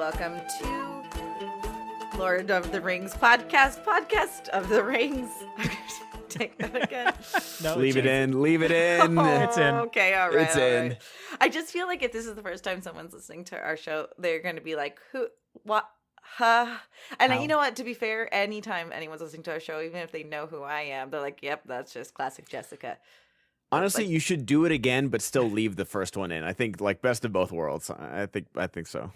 welcome to Lord of the Rings podcast of the Rings. Take that again. No, leave it in. Oh, It's in. Okay, all right. It's all in. right. I just feel like if this is the first time someone's listening to our show, they're going to be like, who, what, huh? And How? you know what? To be fair, anytime anyone's listening to our show, even if they know who I am, they're like, yep, that's just classic Jessica. Honestly, you should do it again, but still leave the first one in. I think like best of both worlds. I think so.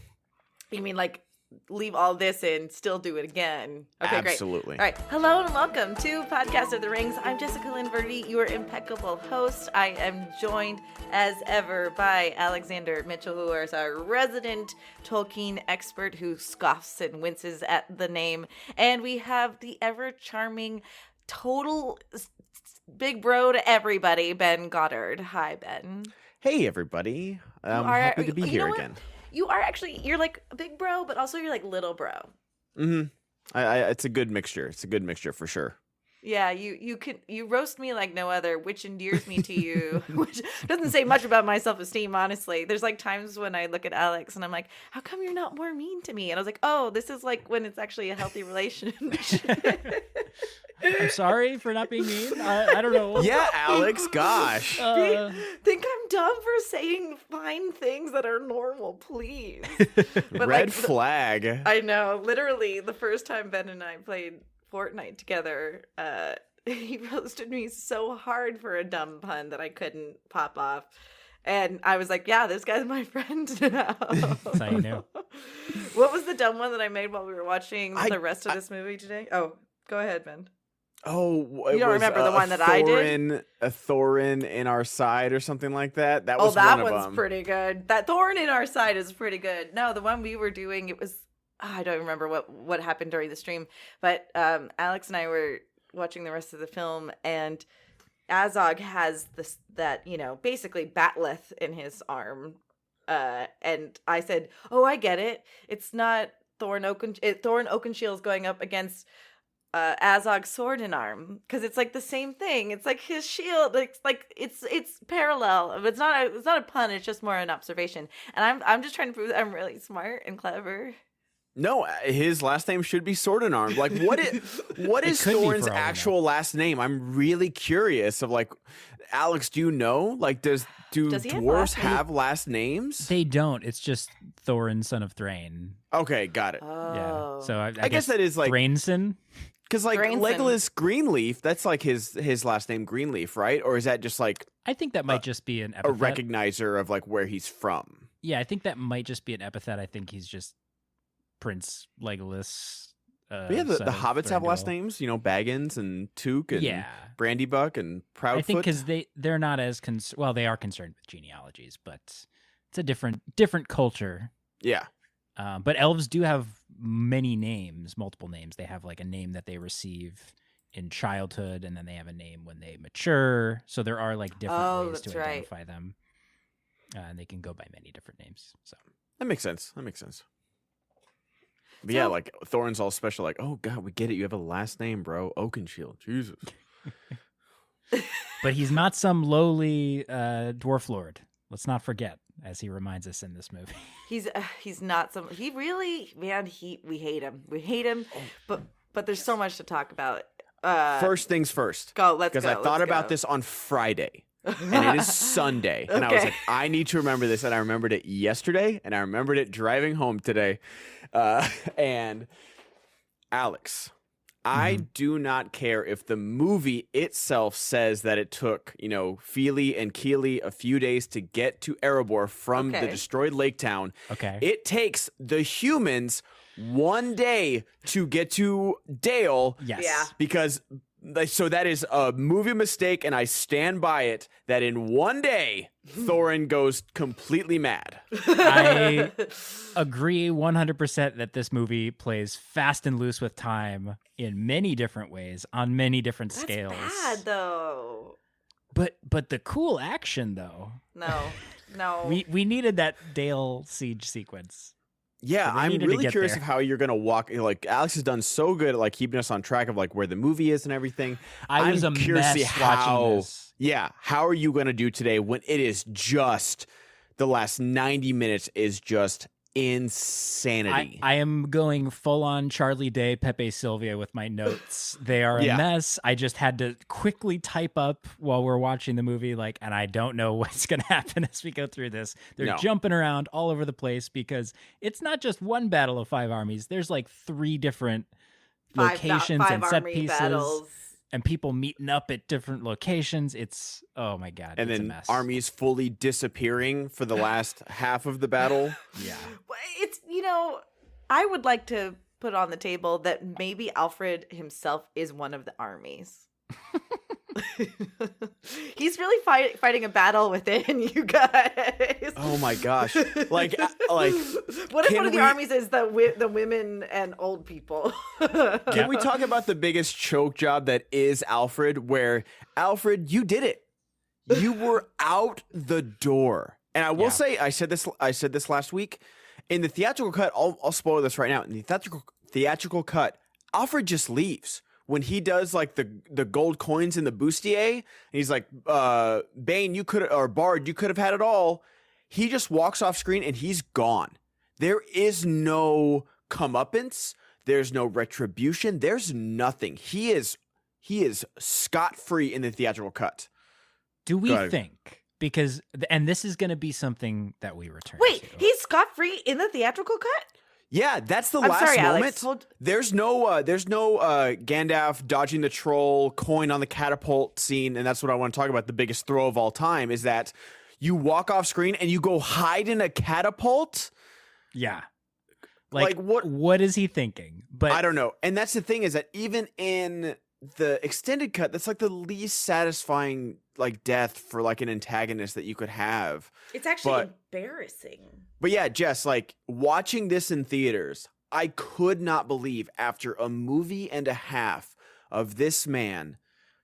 You mean like leave all this in, still do it again? Okay, Absolutely. Great. All right. Hello and welcome to Podcast of the Rings. I'm Jessica Lynn Verdi, your impeccable host. I am joined as ever by Alexander Mitchell, who is our resident Tolkien expert who scoffs and winces at the name. And we have the ever charming, total big bro to everybody, Ben Goddard. Hi, Ben. Hey, everybody. I'm happy to be here again. You are actually, you're like a big bro, but also you're like little bro. Mm-hmm. It's a good mixture. It's a good mixture for sure. Yeah, you roast me like no other, which endears me to you, which doesn't say much about my self-esteem, honestly. There's like times when I look at Alex and I'm like, how come you're not more mean to me? And I was like, oh, this is like when it's actually a healthy relationship. I'm sorry for not being mean. I don't know. Yeah, Alex, gosh. Think I'm dumb for saying fine things that are normal, please. But Red flag. I know. Literally, the first time Ben and I played Fortnite together, he roasted me so hard for a dumb pun that I couldn't pop off. And I was like, yeah, this guy's my friend now. That's how you know. What was the dumb one that I made while we were watching the rest of this movie today? Oh, go ahead, Ben. Oh, you don't remember the one that I did? A Thorin in our side or something like that. That was that one of one's them. pretty good. That Thorin in our side is pretty good. No, the one we were doing, it was I don't remember what happened during the stream, but Alex and I were watching the rest of the film, and Azog has that basically batleth in his arm, and I said, "Oh, I get it. It's not Thorin Oakenshield going up against." Azog's sword and arm, because it's like the same thing. It's like his shield. It's parallel. It's not a pun. It's just more an observation. And I'm just trying to prove that I'm really smart and clever. No, his last name should be Sword and Arm. Like, what is Thorin's actual last name? I'm really curious. Of like, Alex, do you know? Like, do dwarves have last names? They don't. It's just Thorin, son of Thrain. Okay, got it. Oh. Yeah. So I guess that is like Thrainson. Because like Thrainson. Legolas Greenleaf, that's like his last name Greenleaf, right? Or is that just like I think that might just be an epithet. a recognizer of like where he's from? Yeah, I think that might just be an epithet. I think he's just Prince Legolas. Yeah, the hobbits have last names, Baggins and Took and Brandybuck and Proudfoot. I think because they're not as they are concerned with genealogies, but it's a different culture. Yeah. But elves do have many names, multiple names. They have like a name that they receive in childhood, and then they have a name when they mature. So there are like different ways to identify them. And they can go by many different names. So that makes sense. But yeah, like Thorin's all special. Like, oh God, we get it. You have a last name, bro. Oakenshield. Jesus. But he's not some lowly dwarf lord. Let's not forget, as he reminds us in this movie. He's not some. He really, man. We hate him. We hate him. But there's so much to talk about. First things first. Go. Let's go. Because I thought about this on Friday. And it is Sunday. And I was like, I need to remember this. And I remembered it yesterday. And I remembered it driving home today. And Alex, I do not care if the movie itself says that it took, Fili and Kili a few days to get to Erebor from the destroyed lake town. Okay. It takes the humans 1 day to get to Dale. Yes. Yeah. Because so that is a movie mistake, and I stand by it that in 1 day, Thorin goes completely mad. I agree 100% that this movie plays fast and loose with time in many different ways, on many different scales. That's bad, though. But the cool action, though. No. We needed that Dale siege sequence. Yeah, So I'm really curious there. of how you're gonna walk. Like Alex has done so good at like keeping us on track of like where the movie is and everything. I was I'm a curious to mess see watching this. Yeah, how are you gonna do today when it is just the last 90 minutes is just insanity. I am going full on Charlie Day, Pepe Sylvia with my notes. They are a mess. I just had to quickly type up while we're watching the movie, and I don't know what's going to happen as we go through this. They're jumping around all over the place because it's not just one battle of Five Armies. There's 3 different locations and set pieces. Battles. And people meeting up at different locations. It's, oh my God. And it's then a mess. armies fully disappearing for the last half of the battle. Yeah. It's, I would like to put on the table that maybe Alfred himself is one of the armies. He's really fighting a battle within you guys. Oh my gosh! What if one of the armies is the women and old people? Can we talk about the biggest choke job that is Alfred? Where Alfred, you did it. You were out the door, and I will say, I said this last week in the theatrical cut. I'll spoil this right now. In the theatrical cut, Alfred just leaves. When he does the gold coins in the bustier, and he's like, Bane, Bard, you could have had it all. He just walks off screen and he's gone. There is no comeuppance. There's no retribution. There's nothing. He is scot-free in the theatrical cut. Do we think? Because, and this is going to be something that we return Wait, to. he's scot-free in the theatrical cut? Yeah, that's the last moment. Alex. There's no Gandalf dodging the troll coin on the catapult scene, and that's what I want to talk about. The biggest throw of all time is that you walk off screen and you go hide in a catapult. Yeah, what is he thinking? But I don't know. And that's the thing is that even in the extended cut, that's the least satisfying death for an antagonist that you could have. It's actually embarrassing. But yeah, Jess, watching this in theaters, I could not believe after a movie and a half of this man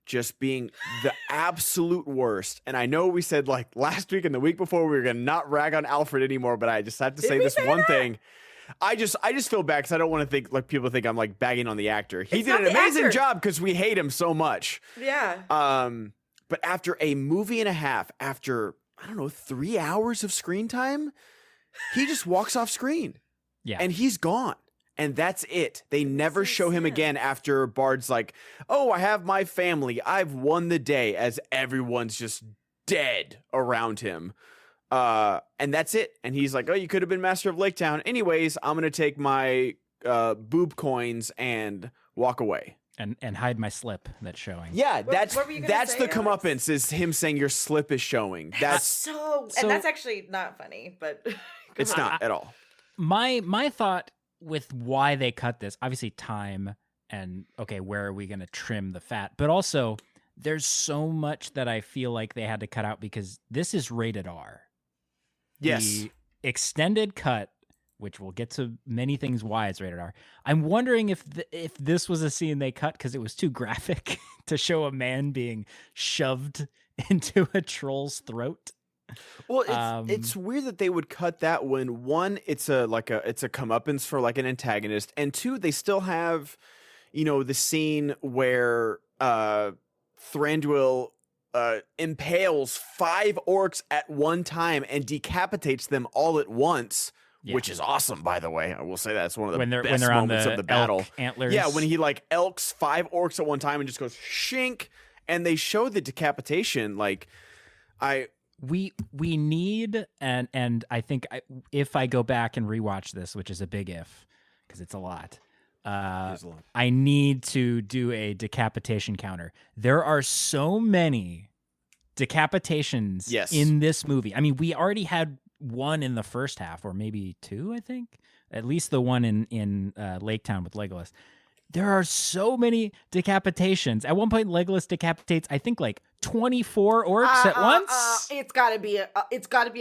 just being the absolute worst. And I know we said last week and the week before we were going to not rag on Alfred anymore, but I just have to say this one thing. I just feel bad because I don't want to think people think I'm bagging on the actor. He did an amazing job because we hate him so much. Yeah. But after a movie and a half, after 3 hours of screen time, he just walks off screen. Yeah. And he's gone. And that's it. They never show him again after Bard's oh, I have my family. I've won the day, as everyone's just dead around him. And that's it. And he's like, oh, you could have been master of Lake Town. Anyways, I'm going to take my boob coins and walk away. And hide my slip that's showing. Yeah, that's what were you gonna that's say, the Alex? comeuppance is him saying your slip is showing. That's and that's actually not funny, but it's not at all. My thought with why they cut this, obviously time and where are we going to trim the fat, but also there's so much that I feel like they had to cut out because this is rated R. Yes. The extended cut, which we'll get to many things why it's rated R. I'm wondering if this was a scene they cut because it was too graphic to show a man being shoved into a troll's throat. Well, it's weird that they would cut that when one, it's a comeuppance for an antagonist, and two, they still have, the scene where Thranduil impales 5 orcs at one time and decapitates them all at once. Yeah. Which is awesome, by the way. I will say that's one of the best moments of the battle. Antlers. Yeah, when he elks 5 orcs at one time and just goes shink, and they show the decapitation. We need and I think if I go back and rewatch this, which is a big if, because it's a lot. I need to do a decapitation counter. There are so many decapitations in this movie. I mean, we already had one in the first half, or maybe 2, I think. At least the one in Lake Town with Legolas. There are so many decapitations. At one point, Legolas decapitates, I think, 24 orcs at once. It's got to be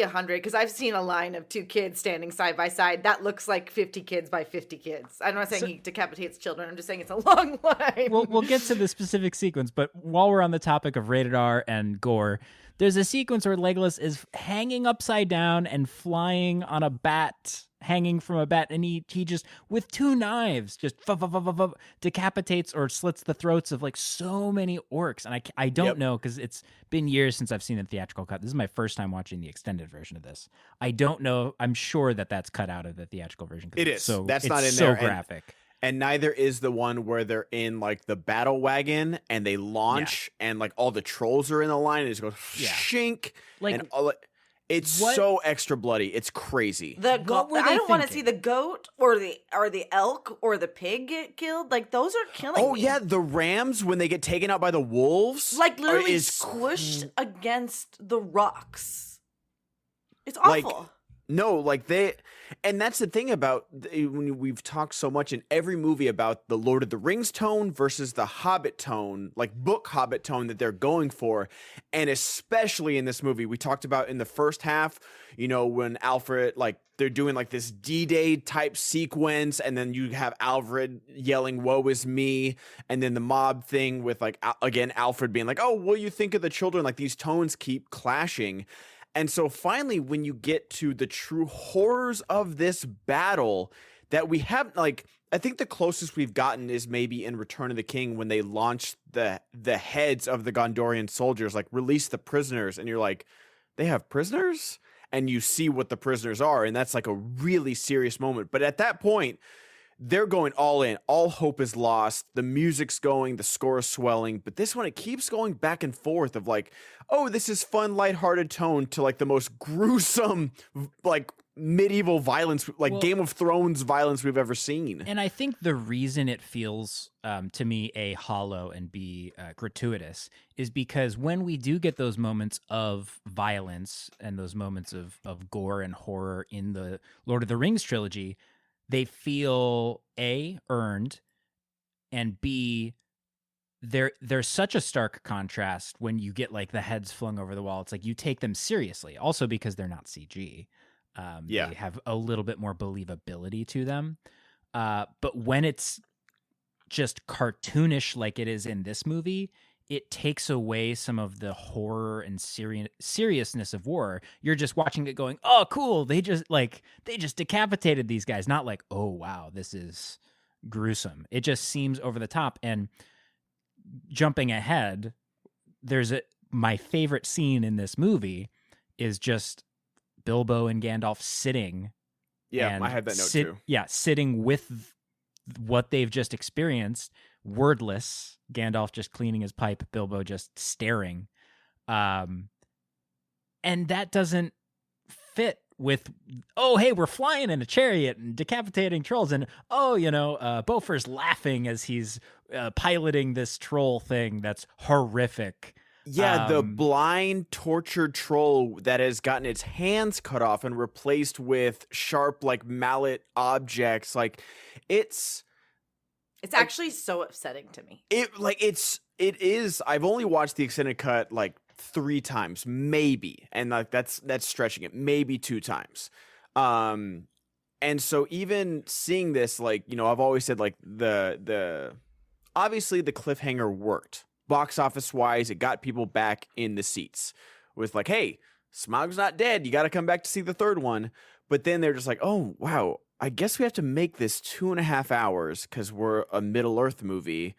100 because I've seen a line of 2 kids standing side by side. That looks like 50 kids by 50 kids. I'm not saying he decapitates children. I'm just saying it's a long line. We'll get to the specific sequence, but while we're on the topic of rated R and gore, there's a sequence where Legolas is hanging upside down and flying on a bat hanging from a bat, and he just with 2 knives just decapitates or slits the throats of like so many orcs. And I don't know, because it's been years since I've seen the theatrical cut. This is my first time watching the extended version of this. I don't know. I'm sure that that's cut out of the theatrical version. It is. So that's it's not in so there. graphic. And neither is the one where they're in like the battle wagon and they launch and like all the trolls are in the line and it just goes shink. Like, and all, it's so extra bloody. It's crazy. The goat. I don't want to see the goat or the elk or the pig get killed. Like, those are killing me. Oh yeah, the rams when they get taken out by the wolves, like literally squished against the rocks. It's awful. No, like and that's the thing about when we've talked so much in every movie about the Lord of the Rings tone versus the Hobbit tone, like book Hobbit tone that they're going for. And especially in this movie, we talked about in the first half, you know, when Alfred, like they're doing like this D-Day type sequence. And then you have Alfred yelling, "Woe is me." And then the mob thing with like, again, Alfred being like, "Oh, what do you think of the children?" Like these tones keep clashing. And so finally, when you get to the true horrors of this battle that we have, like, I think the closest we've gotten is maybe in Return of the King when they launch the heads of the Gondorian soldiers, like release the prisoners. And you're like, they have prisoners? And you see what the prisoners are. And that's like a really serious moment. But at that point, they're going all in. All hope is lost. The music's going, the score is swelling. But this one, it keeps going back and forth of like, oh, this is fun, lighthearted tone to like the most gruesome, like medieval violence, like Game of Thrones violence we've ever seen. And I think the reason it feels to me A, hollow and B, gratuitous is because when we do get those moments of violence and those moments of gore and horror in the Lord of the Rings trilogy, they feel A, earned, and B, there's such a stark contrast when you get like the heads flung over the wall. It's like you take them seriously, also because they're not CG. They have a little bit more believability to them. But when it's just cartoonish like it is in this movie, it takes away some of the horror and seriousness of war. You're just watching it going, oh, cool. They just decapitated these guys. Not like, oh, wow, this is gruesome. It just seems over the top. And jumping ahead, my favorite scene in this movie is just Bilbo and Gandalf sitting. Yeah, I had that note too. Yeah, sitting with what they've just experienced, wordless. Gandalf just cleaning his pipe, Bilbo just staring. And that doesn't fit with, oh, hey, we're flying in a chariot and decapitating trolls. And, oh, Beaufort's laughing as he's piloting this troll thing that's horrific. Yeah, the blind, tortured troll that has gotten its hands cut off and replaced with sharp, like, mallet objects. Like, it's actually so upsetting to me. It is. I've only watched the extended cut like 3 times, maybe, and like that's stretching it, maybe 2 times. And so even seeing this, like, I've always said like the obviously the cliffhanger worked box office wise. It got people back in the seats with like, hey, Smaug's not dead. You got to come back to see the 3rd one. But then they're just like, oh wow, I guess we have to make this 2.5 hours because we're a Middle-earth movie.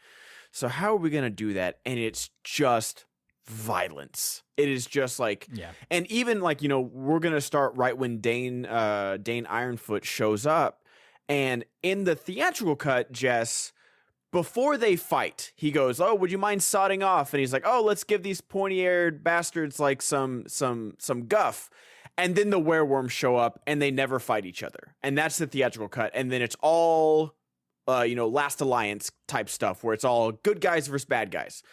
So how are we going to do that? And it's just violence. It is just like, and even like, we're going to start right when Dane Ironfoot shows up. And in the theatrical cut, Jess, before they fight, he goes, oh, would you mind sodding off? And he's like, oh, let's give these pointy-eared bastards like some guff. And then the werewolves show up and they never fight each other. And that's the theatrical cut. And then it's all, Last Alliance type stuff where it's all good guys versus bad guys.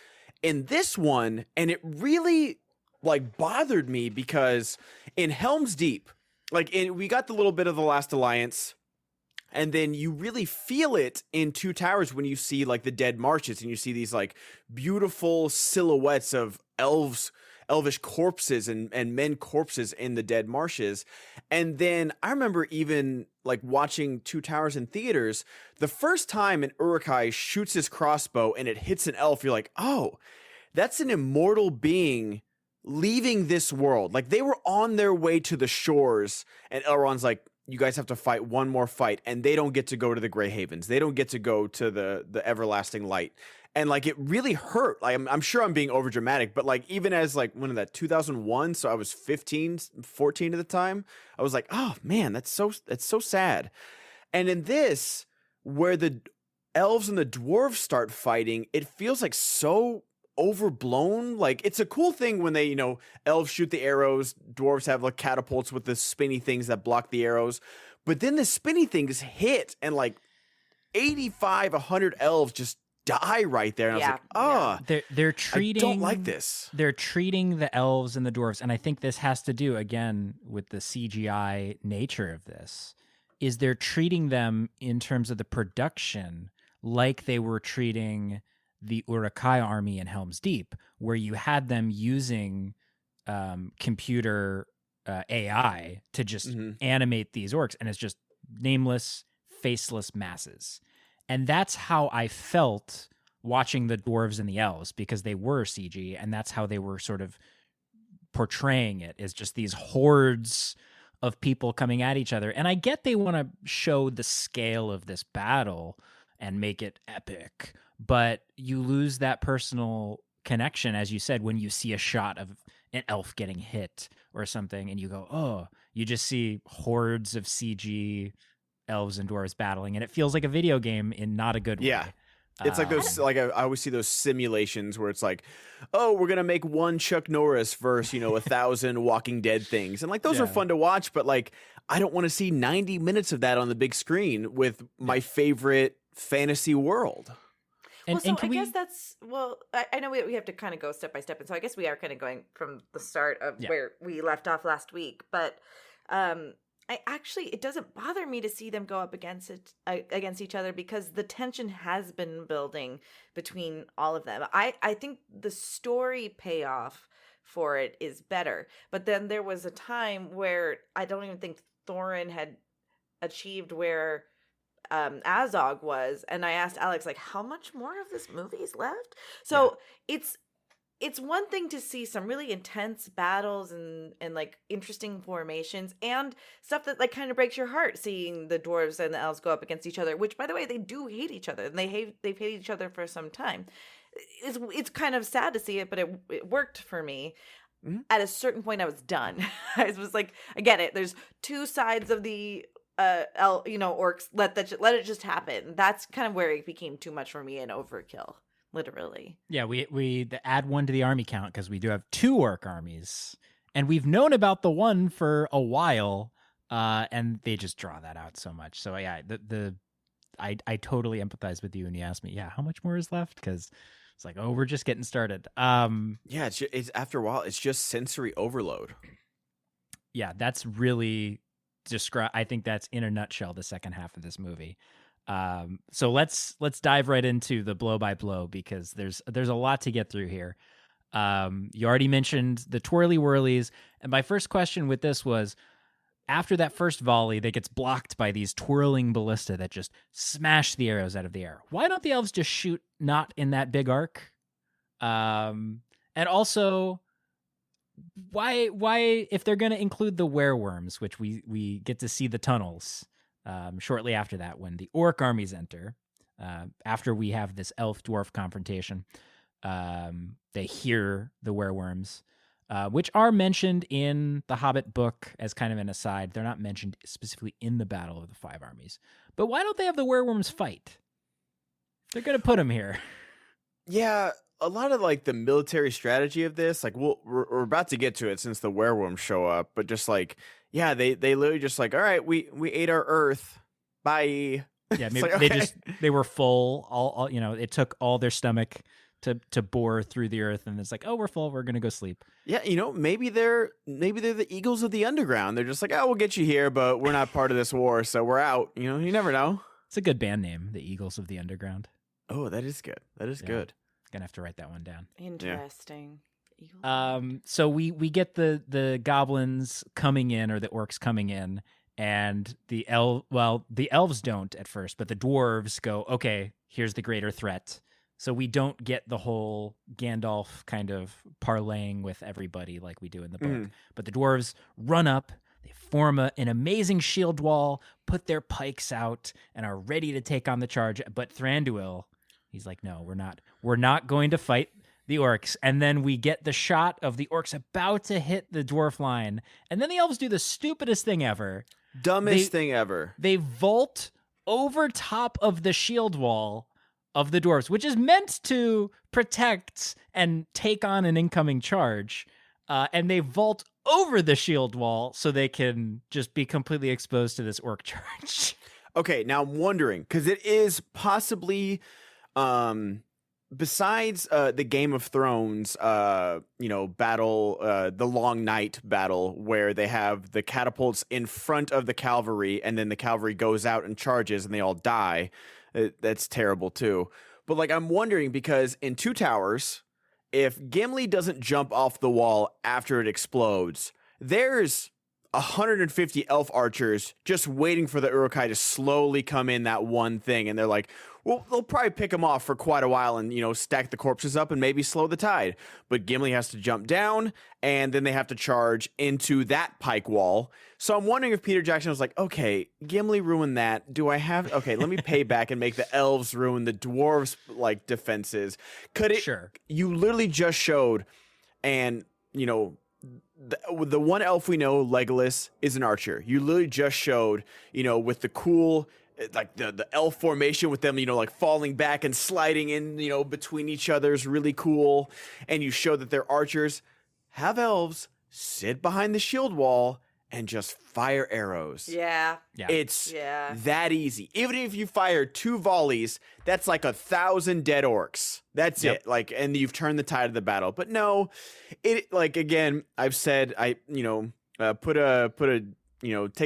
In this one, and it really like bothered me because in Helm's Deep, we got the little bit of the Last Alliance. And then you really feel it in Two Towers when you see like the dead marshes and you see these like beautiful silhouettes of elvish corpses and men corpses in the dead marshes. And then I remember even like watching Two Towers in theaters, the first time an Uruk-hai shoots his crossbow and it hits an elf, you're like, oh, that's an immortal being leaving this world. Like they were on their way to the shores and Elrond's like, you guys have to fight one more fight, and they don't get to go to the Grey Havens. They don't get to go to the Everlasting Light. And like, it really hurt. Like, I'm sure I'm being over dramatic, but like, even as like, when that 2001, so I was 15, 14 at the time, I was like, oh man, that's so sad. And in this, where the elves and the dwarves start fighting, it feels like so overblown. Like, it's a cool thing when they, you know, elves shoot the arrows, dwarves have like catapults with the spinny things that block the arrows, but then the spinny things hit, and like 100 elves just die right there. And I was like, they're treating, I don't like this. They're treating the elves and the dwarves, and I think this has to do again with the CGI nature of this, is they're treating them in terms of the production like they were treating the Uruk-hai army in Helm's Deep, where you had them using computer AI to just animate these orcs, and it's just nameless, faceless masses. And that's how I felt watching the dwarves and the elves, because they were CG, and that's how they were sort of portraying it, as just these hordes of people coming at each other. And I get they want to show the scale of this battle and make it epic, but you lose that personal connection, as you said, when you see a shot of an elf getting hit or something, and you go, oh, you just see hordes of CG elves and dwarves battling, and it feels like a video game in not a good way. Yeah. It's like those, like I always see those simulations where it's like, oh, we're gonna make one Chuck Norris versus, you know, 1,000 Walking Dead things, and like those are fun to watch, but like I don't want to see 90 minutes of that on the big screen with my favorite fantasy world. Well, so I guess that's, well, I know we have to kind of go step by step, and so I guess we are kind of going from the start of where we left off last week, but it doesn't bother me to see them go up against each other, because the tension has been building between all of them. I think the story payoff for it is better, but then there was a time where I don't even think Thorin had achieved where Azog was, and I asked Alex, like, how much more of this movie is left? So it's one thing to see some really intense battles and like interesting formations and stuff that like kind of breaks your heart, seeing the dwarves and the elves go up against each other, which, by the way, they do hate each other, and they've hated each other for some time. It's kind of sad to see it, but it worked for me. At a certain point, I was done. I was like, I get it. There's two sides of the orcs. Let it just happen. That's kind of where it became too much for me and overkill. Literally. Yeah, we add one to the army count, because we do have 2 orc armies, and we've known about the one for a while, and they just draw that out so much. So yeah, I totally empathize with you when you ask me, how much more is left? Because it's like, oh, we're just getting started. It's after a while, it's just sensory overload. Yeah, that's really I think that's in a nutshell the second half of this movie. So let's dive right into the blow by blow, because there's a lot to get through here. You already mentioned the twirly whirlies, and my first question with this was, after that first volley that gets blocked by these twirling ballista that just smash the arrows out of the air, why don't the elves just shoot not in that big arc? And also, why if they're going to include the wereworms, which we get to see the tunnels shortly after that, when the orc armies enter, after we have this elf dwarf confrontation, they hear the wereworms, which are mentioned in the Hobbit book as kind of an aside. They're not mentioned specifically in the Battle of the Five Armies. But why don't they have the wereworms fight? They're going to put them here. Yeah, a lot of like the military strategy of this, like we're about to get to it since the wereworms show up, but just like, yeah, they literally just like, all right, we ate our earth, bye. Yeah, maybe like, they were full. All it took all their stomach to bore through the earth, and it's like, oh, we're full, we're gonna go sleep. Yeah, maybe they're the eagles of the underground. They're just like, oh, we'll get you here, but we're not part of this war, so we're out. You never know. It's a good band name, the Eagles of the Underground. Oh, that is good. That is good. Gonna have to write that one down. Interesting. Yeah. So we get the goblins coming in, or the orcs coming in, and the elves don't at first, but the dwarves go, okay, here's the greater threat. So we don't get the whole Gandalf kind of parlaying with everybody like we do in the book. But the dwarves run up, they form an amazing shield wall, put their pikes out, and are ready to take on the charge. But Thranduil, he's like, no, we're not going to fight the orcs. And then we get the shot of the orcs about to hit the dwarf line. And then the elves do the stupidest thing ever. Dumbest thing ever. They vault over top of the shield wall of the dwarves, which is meant to protect and take on an incoming charge. And they vault over the shield wall so they can just be completely exposed to this orc charge. Okay, now I'm wondering, because it is possibly, besides the Game of Thrones, battle, the Long Night battle, where they have the catapults in front of the cavalry, and then the cavalry goes out and charges, and they all die. That's terrible too. But like, I'm wondering, because in Two Towers, if Gimli doesn't jump off the wall after it explodes, there's 150 elf archers just waiting for the Uruk-hai to slowly come in that one thing, and they're like, well, they'll probably pick him off for quite a while and, stack the corpses up and maybe slow the tide. But Gimli has to jump down, and then they have to charge into that pike wall. So I'm wondering if Peter Jackson was like, okay, Gimli ruined that. Okay, let me pay back and make the elves ruin the dwarves' defenses. Sure. You literally just showed, and, the one elf we know, Legolas, is an archer. You literally just showed, with the cool, the elf formation with them, falling back and sliding in, between each other is really cool. And you show that they're archers. Have elves sit behind the shield wall and just fire arrows. Yeah. It's that easy. Even if you fire 2 volleys, that's like 1,000 dead orcs. That's it. And you've turned the tide of the battle. But no, again, I've said, take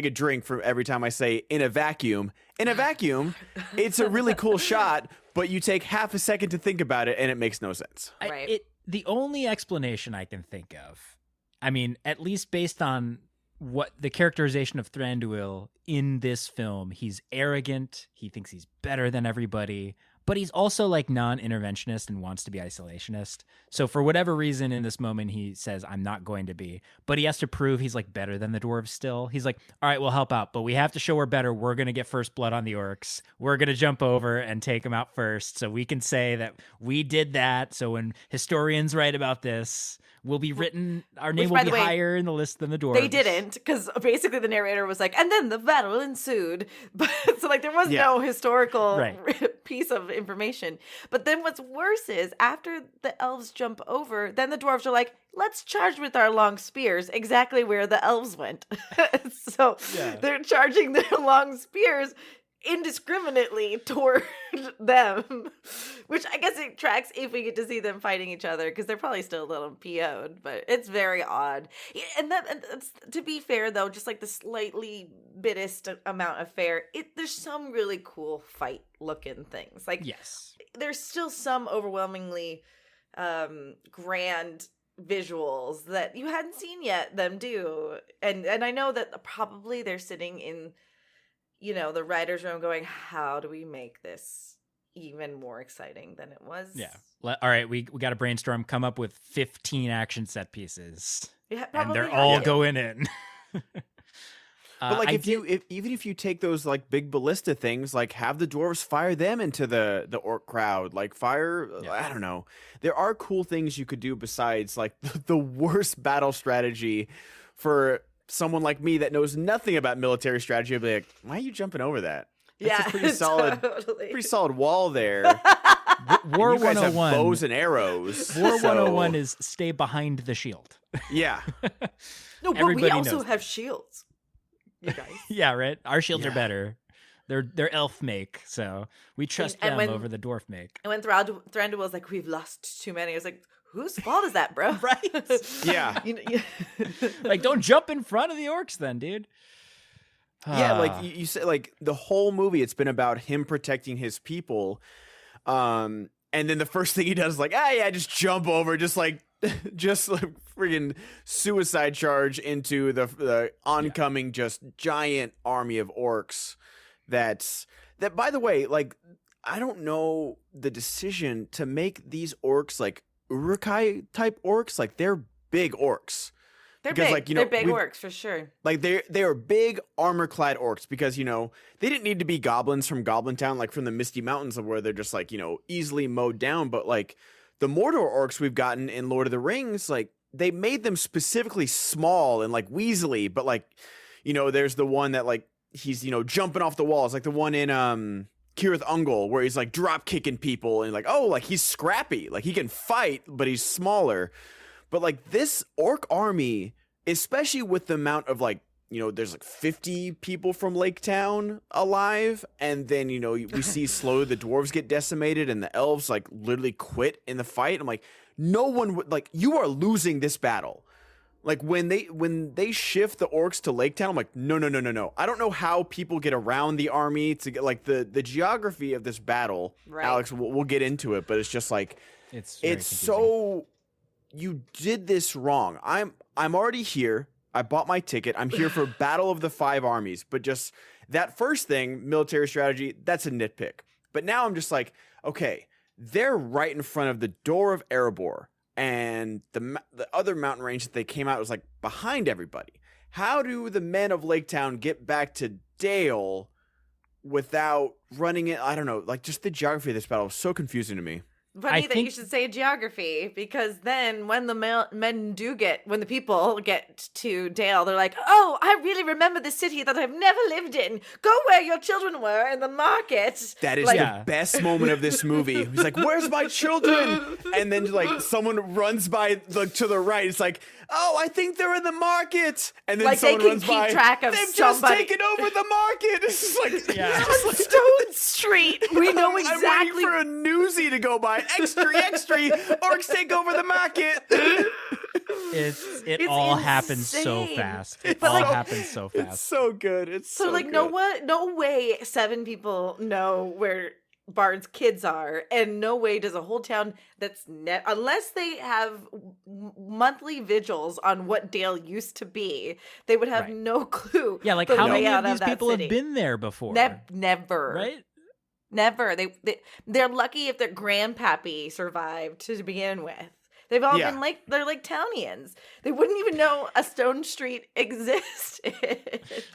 a drink for every time I say in a vacuum. In a vacuum, it's a really cool shot, but you take half a second to think about it and it makes no sense. Right. The only explanation I can think of, I mean, at least based on what the characterization of Thranduil in this film, he's arrogant, he thinks he's better than everybody, but he's also non-interventionist and wants to be isolationist. So for whatever reason in this moment, he says, I'm not going to be, but he has to prove he's better than the dwarves still. He's like, all right, we'll help out, but we have to show we're better. We're going to get first blood on the orcs. We're going to jump over and take them out first. So we can say that we did that. So when historians write about this, will be written, our name will be higher in the list than the dwarves. They didn't, because basically the narrator was like, and then the battle ensued. But so there was no historical piece of information. But then what's worse is after the elves jump over, then the dwarves are like, let's charge with our long spears exactly where the elves went. So they're charging their long spears indiscriminately toward them, which I guess it tracks if we get to see them fighting each other, because they're probably still a little PO'd, but it's very odd. And that's, to be fair though, just the slightly bittest amount of fair, there's some really cool fight looking things. Yes, there's still some overwhelmingly grand visuals that you hadn't seen yet them do, and I know that probably they're sitting in the writer's room going, how do we make this even more exciting than it was? Yeah. All right, we got to brainstorm, come up with 15 action set pieces. Yeah, and they're all going in. But even if you take those big ballista things, have the dwarves fire them into the orc crowd, I don't know. There are cool things you could do besides the worst battle strategy for someone like me that knows nothing about military strategy. I'd be like, why are you jumping over that? That's a pretty solid, pretty solid wall there. War you guys 101. Have bows and arrows. War 101 is stay behind the shield. Yeah. No, but we also have shields. You guys. Yeah, right. Our shields are better. They're elf make, so we trust them over the dwarf make. And when Thranduil was like, we've lost too many, I was like, whose fault is that, bro? Right? Yeah. Don't jump in front of the orcs then, dude. Yeah, you said, the whole movie, it's been about him protecting his people. And then the first thing he does is just jump over, just friggin' suicide charge into the oncoming just giant army of orcs. That by the way, I don't know the decision to make these orcs Uruk-hai type orcs. They're big orcs. They're because, big. like, They're big orcs for sure. Like they are big armor-clad orcs because, they didn't need to be goblins from Goblin Town, like from the Misty Mountains, where they're just like, easily mowed down. But like the Mordor orcs we've gotten in Lord of the Rings, like they made them specifically small and like weaselly. But like, there's the one that like he's jumping off the walls, like the one in Cirith Ungol, where he's like drop kicking people and like, oh, like he's scrappy, like he can fight, but he's smaller. But like this orc army, especially with the amount of like, there's like 50 people from Lake Town alive. And then, we see slowly the dwarves get decimated and the elves like literally quit in the fight. I'm like, no one would, like, you are losing this battle. Like when they shift the orcs to Lake Town, I'm like, no. I don't know how people get around the army to get like the geography of this battle. Right. Alex, we'll get into it, but it's just like, it's so, you did this wrong. I'm already here. I bought my ticket. I'm here for Battle of the Five Armies. But just that first thing, military strategy, that's a nitpick. But now I'm just like, okay, they're right in front of the door of Erebor. And the other mountain range that they came out was like behind everybody. How do the men of Lake Town get back to Dale without running it? I don't know. Like, just the geography of this battle was so confusing to me. Funny that you should say geography, because then when the when the people get to Dale, they're like, oh, I really remember the city that I've never lived in. Go where your children were in the market. That is the best moment of this movie. He's like, where's my children? And then like someone runs by to the right. It's like, oh, I think they're in the market. And then like someone runs by. Track of They've just taken over the market. It's like, on Stone Street. We know exactly. I'm waiting for a newsie to go by. Extra, orcs take over the market. It all happens so fast. It all happens so fast. It's so good. It's so like good. No way 7 people know where Bard's kids are, and no way does a whole town that's unless they have monthly vigils on what Dale used to be, they would have no clue. Yeah, like how many of these people have been there before? Never. Right? Never. They're lucky if their grandpappy survived to begin with. They've all been they're like townians. They wouldn't even know a Stone Street existed.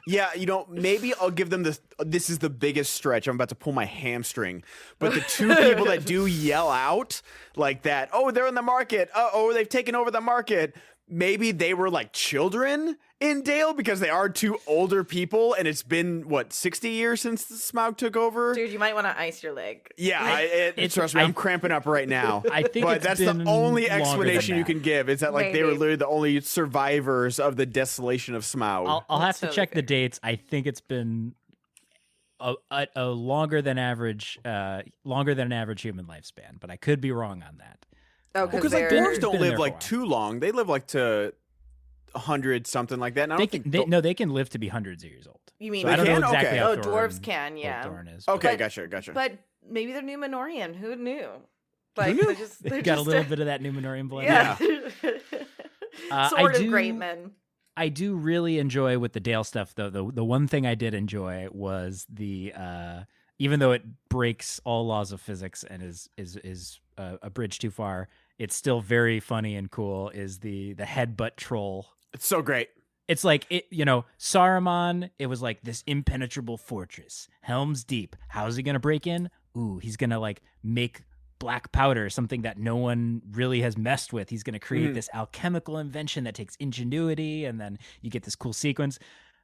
Yeah, maybe I'll give them this. This is the biggest stretch. I'm about to pull my hamstring. But the 2 people that do yell out like that, oh, they're in the market. Oh, they've taken over the market. Maybe they were like children in Dale because they are 2 older people, and it's been 60 years since the Smaug took over. Dude, you might want to ice your leg. Yeah, trust me, I'm cramping up right now. I think, but that's the only explanation you can give. Is that like they were literally the only survivors of the desolation of Smaug? I'll have to check the dates. I think it's been a longer than average human lifespan, but I could be wrong on that. Oh, because like dwarves don't live like too long. They live like to 100 something like that. And they can live to be hundreds of years old. You mean so I don't know exactly how dwarves can, yeah. Thorin is. Okay, gotcha. But maybe they're Numenorian. Who knew? Like they've got a little bit of that Numenorian blood. Yeah. Sort of great men. I do really enjoy with the Dale stuff, though. The one thing I did enjoy was the even though it breaks all laws of physics and is a bridge too far, it's still very funny and cool. Is the headbutt troll? It's so great. It's like Saruman. It was like this impenetrable fortress, Helm's Deep. How's he gonna break in? Ooh, he's gonna like make black powder, something that no one really has messed with. He's gonna create this alchemical invention that takes ingenuity, and then you get this cool sequence.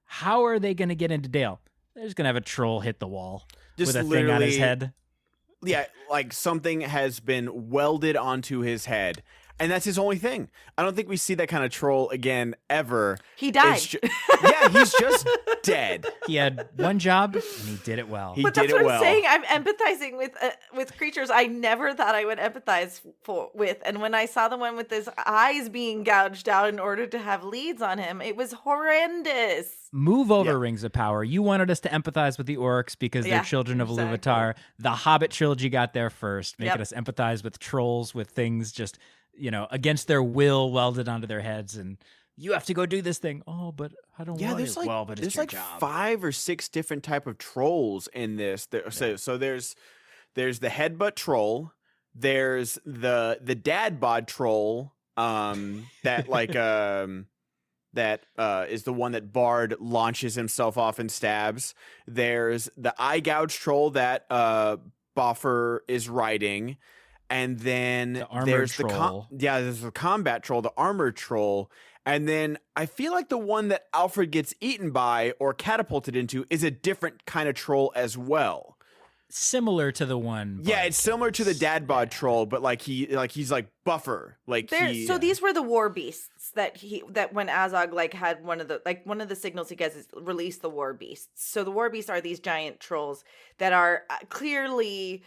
How are they gonna get into Dale? They're just gonna have a troll hit the wall with a thing on his head. Yeah, like something has been welded onto his head. And that's his only thing. I don't think we see that kind of troll again ever. He died. Yeah, he's just dead. He had one job, and he did it well. But that's what I'm saying. I'm empathizing with creatures I never thought I would empathize with. And when I saw the one with his eyes being gouged out in order to have leads on him, it was horrendous. Move over, Rings of Power. You wanted us to empathize with the orcs because they're children of Iluvatar. The Hobbit trilogy got there first, making us empathize with trolls, with things just... against their will, welded onto their heads, and you have to go do this thing. Oh, but I don't want it. Like, but there's your like job. 5 or 6 different type of trolls in this. So there's the headbutt troll. There's the dad bod troll. That like that is the one that Bard launches himself off and stabs. There's the eye gouge troll that Boffer is riding. And then there's there's the combat troll, the armored troll. And then I feel like the one that Alfred gets eaten by or catapulted into is a different kind of troll as well. Similar to the one. Yeah, it's similar to the dad bod troll, but he's like buffer. So these were the war beasts that when Azog had one of the signals he gets is release the war beasts. So the war beasts are these giant trolls that are clearly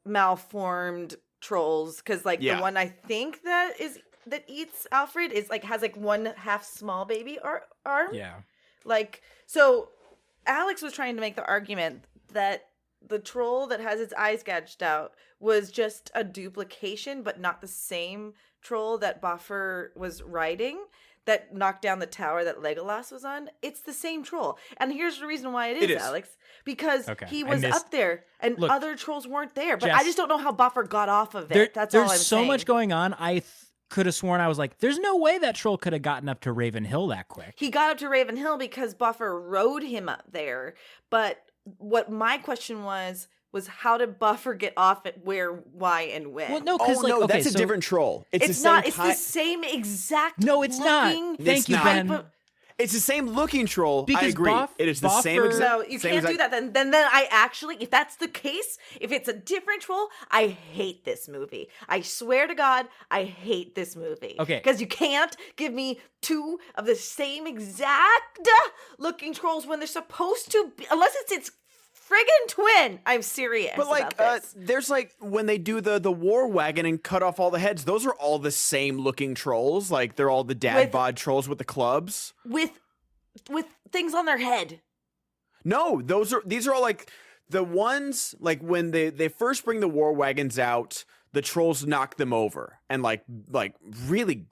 malformed trolls, because the one I think that eats Alfred is has one half small baby arm. Yeah. So Alex was trying to make the argument that the troll that has its eyes gouged out was just a duplication, but not the same troll that Boffer was riding that knocked down the tower that Legolas was on. It's the same troll. And here's the reason why it is. Alex. Because he was up there and other trolls weren't there. But Jess, I just don't know how Boffer got off of it. That's all I'm saying. There's so much going on. I could have sworn I was like, there's no way that troll could have gotten up to Raven Hill that quick. He got up to Raven Hill because Boffer rode him up there. But what my question was how did Boffer get off at where, why, and when? Well, no, that's a different troll. It's not. It's the same exact. No, it's not. Thank you, Ben. It's the same looking troll. Because I agree. It is the same exact. No, you can't do that. Then I actually, if that's the case, if it's a different troll, I hate this movie. I swear to God, I hate this movie. Okay. Because you can't give me two of the same exact looking trolls when they're supposed to be, unless it's friggin' twin. I'm serious. But about this. There's when they do the war wagon and cut off all the heads, those are all the same looking trolls. They're all the dad bod trolls with the clubs. With things on their head. No, these are all the ones when they first bring the war wagons out, the trolls knock them over and really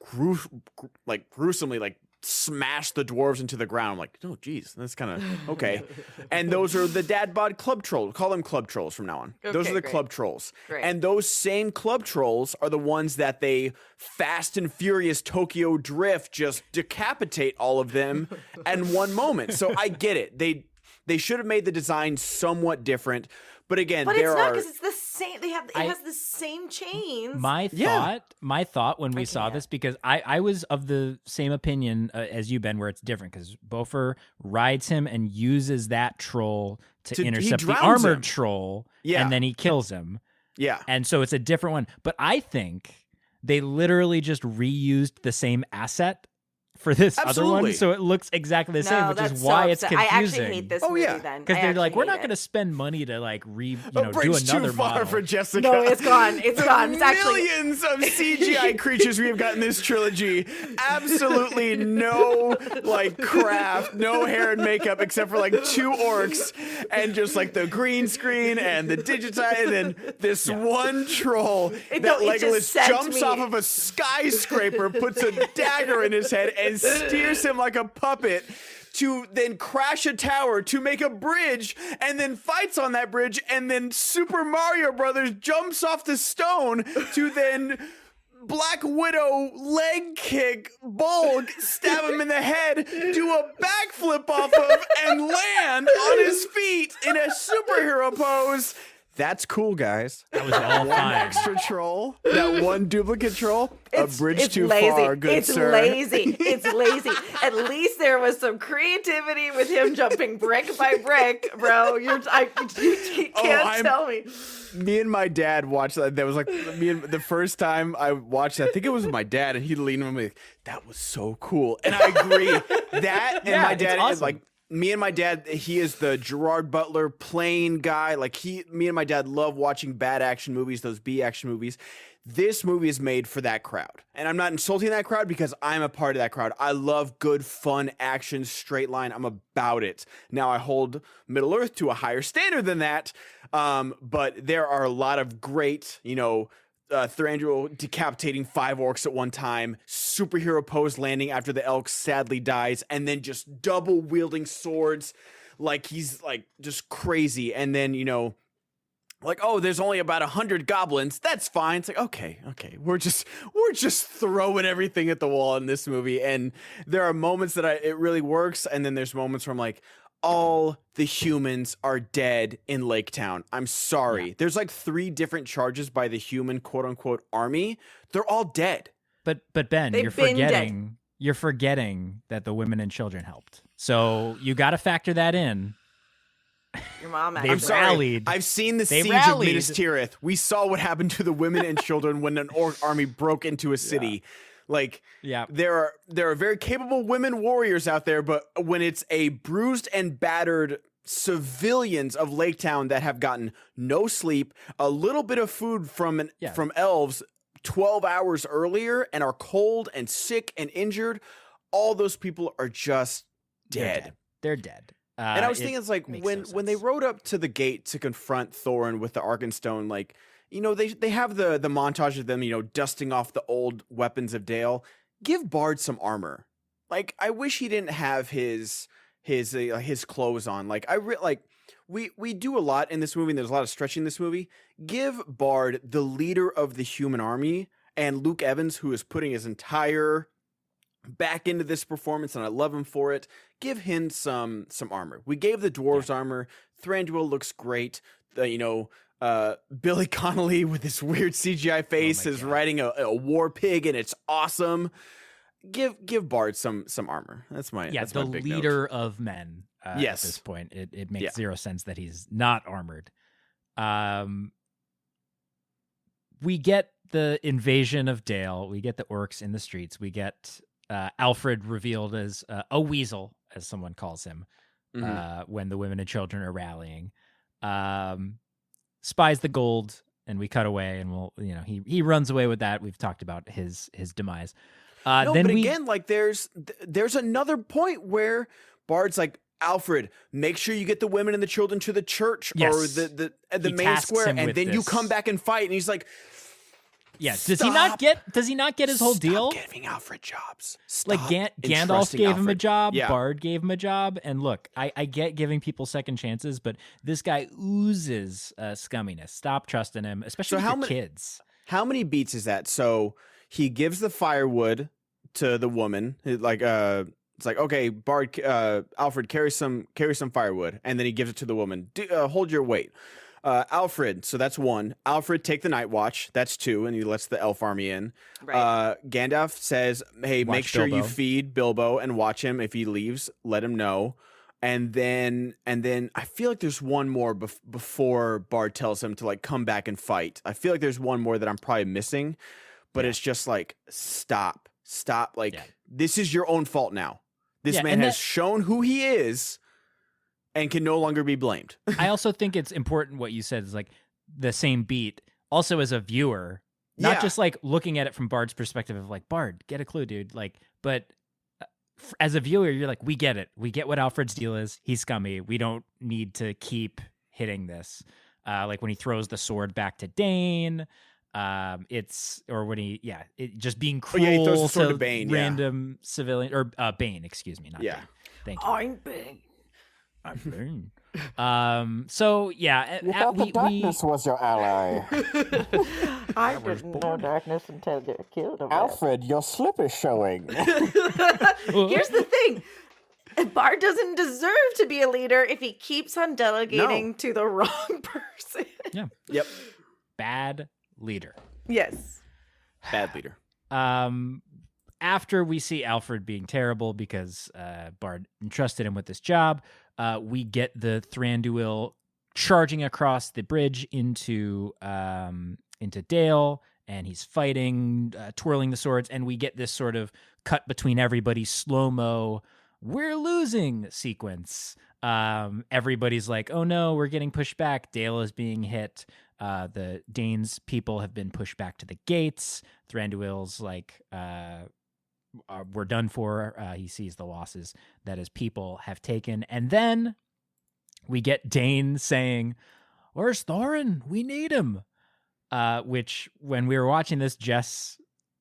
gruesomely smash the dwarves into the ground. I'm like, oh geez, that's kind of okay. And those are the dad bod club trolls. Call them club trolls from now on. Okay, those are the great. club trolls. Great. And those same club trolls are the ones that they Fast and Furious Tokyo Drift just decapitate all of them in one moment. So I get it. They should have made the design somewhat different. But again, it's not, because it's the same. It has the same chains. My thought when we saw this, because I was of the same opinion as you, Ben, where it's different, because Boffer rides him and uses that troll to intercept the armored troll, and then he kills him. Yeah. And so it's a different one. But I think they literally just reused the same asset for this other one, so it looks exactly the same, which is why it's confusing. I actually hate this movie then. Because they're like, we're not going to spend money to do another too far model. for Jessica. No, it's gone. It's gone. It's actually millions of CGI creatures we have gotten in this trilogy. Absolutely no craft, no hair and makeup except for 2 orcs and just the green screen and the digitize, and then this one troll that Legolas jumps off of a skyscraper, puts a dagger in his head, and steers him like a puppet to then crash a tower to make a bridge, and then fights on that bridge, and then Super Mario Brothers jumps off the stone to then Black Widow leg kick Bulk, stab him in the head, do a backflip off of, and land on his feet in a superhero pose. That's cool, guys. That was all one extra troll, that one duplicate troll, a bridge too far, good sir. It's lazy. At least there was some creativity with him jumping brick by brick, bro. You can't tell me. Me and my dad watched that. That was the first time I watched it. I think it was with my dad, and he leaned on me like, that was so cool. And I agree. That and my dad is me and my dad, he is the Gerard Butler plain guy. Me and my dad love watching bad action movies, those B action movies. This movie is made for that crowd. And I'm not insulting that crowd because I'm a part of that crowd. I love good, fun action, straight line. I'm about it. Now, I hold Middle-earth to a higher standard than that. But there are a lot of great, Thranduil decapitating 5 orcs at one time, superhero pose landing after the elk sadly dies, and then just double wielding swords he's just crazy. And then, like, oh, there's only about 100 goblins. That's fine. It's like, okay, we're just throwing everything at the wall in this movie, and there are moments that it really works, and then there's moments where I'm like, all the humans are dead in Lake Town. I'm sorry. Yeah. There's like 3 different charges by the human quote unquote army. They're all dead. But Ben, you're forgetting that the women and children helped. So you got to factor that in. Your mom I'm sorry. Rallied. I've seen the siege of Minas Tirith. We saw what happened to the women and children when an orc army broke into a city. Yeah. Like, there are very capable women warriors out there, but when it's a bruised and battered civilians of Lake Town that have gotten no sleep, a little bit of food from elves 12 hours earlier, and are cold and sick and injured, all those people are just dead. They're dead. And I was thinking, it's like when they rode up to the gate to confront Thorin with the Arkenstone, like, you know, they have the montage of them, you know, dusting off the old weapons of Dale. Give Bard some armor. Like, I wish he didn't have his clothes on. Like, we do a lot in this movie, and there's a lot of stretching in this movie. Give Bard, the leader of the human army, and Luke Evans, who is putting his entire back into this performance, and I love him for it. Give him some armor. We gave the dwarves armor. Thranduil looks great. Billy Connolly with this weird CGI face is riding a war pig, and it's awesome. Give Bard some armor. That's my the big leader note. of men. At this point, it makes zero sense that he's not armored. We get the invasion of Dale. We get the orcs in the streets. We get Alfred revealed as a weasel, as someone calls him, when the women and children are rallying. Spies the gold, and we cut away, and he runs away with that. We've talked about his demise. Again, like there's another point where Bard's like, Alfred, make sure you get the women and the children to the church or the main square, and then you come back and fight. And he's like, does he not get his whole deal? Stop giving Alfred jobs. Like Gandalf gave him a job, Yeah. Bard gave him a job, and look, I get giving people second chances, but this guy oozes scumminess. Stop trusting him, especially with kids. How many beats is that? So he gives the firewood to the woman, like it's like, okay, Bard, Alfred, carry some firewood, and then he gives it to the woman. Hold your weight. Alfred, so that's 1. Alfred, take the night watch. That's 2, and he lets the elf army in. Right. Gandalf says, hey, make sure you feed Bilbo and watch him. If he leaves, let him know. And then I feel like there's one more before Bard tells him to like come back and fight. I feel like there's one more that I'm probably missing, but it's just like, stop. Like, this is your own fault now. This man has shown who he is and can no longer be blamed. I also think it's important what you said is like the same beat. Also, as a viewer, not just like looking at it from Bard's perspective of like, Bard, get a clue, dude. Like, but as a viewer, you're like, we get it. We get what Alfred's deal is. He's scummy. We don't need to keep hitting this. Like when he throws the sword back to Dane. Just being cruel he throws the sword to Bane, random civilian or Bane, excuse me, not Bane. Thank you. I'm Bane. So yeah, you thought the darkness was your ally. I didn't know darkness until they killed him. Alfred, your slip is showing. Here's the thing. Bard doesn't deserve to be a leader if he keeps on delegating to the wrong person. Yeah. Yep. Bad leader. Yes. Bad leader. After we see Alfred being terrible because Bard entrusted him with this job, we get the Thranduil charging across the bridge into Dale, and he's fighting, twirling the swords, and we get this sort of cut between everybody, slow-mo, we're losing sequence. Everybody's like, oh no, we're getting pushed back. Dale is being hit. The Danes people have been pushed back to the gates. Thranduil's like, we're done for. He sees the losses that his people have taken. And then we get Dane saying, where's Thorin? We need him. Which, when we were watching this, Jess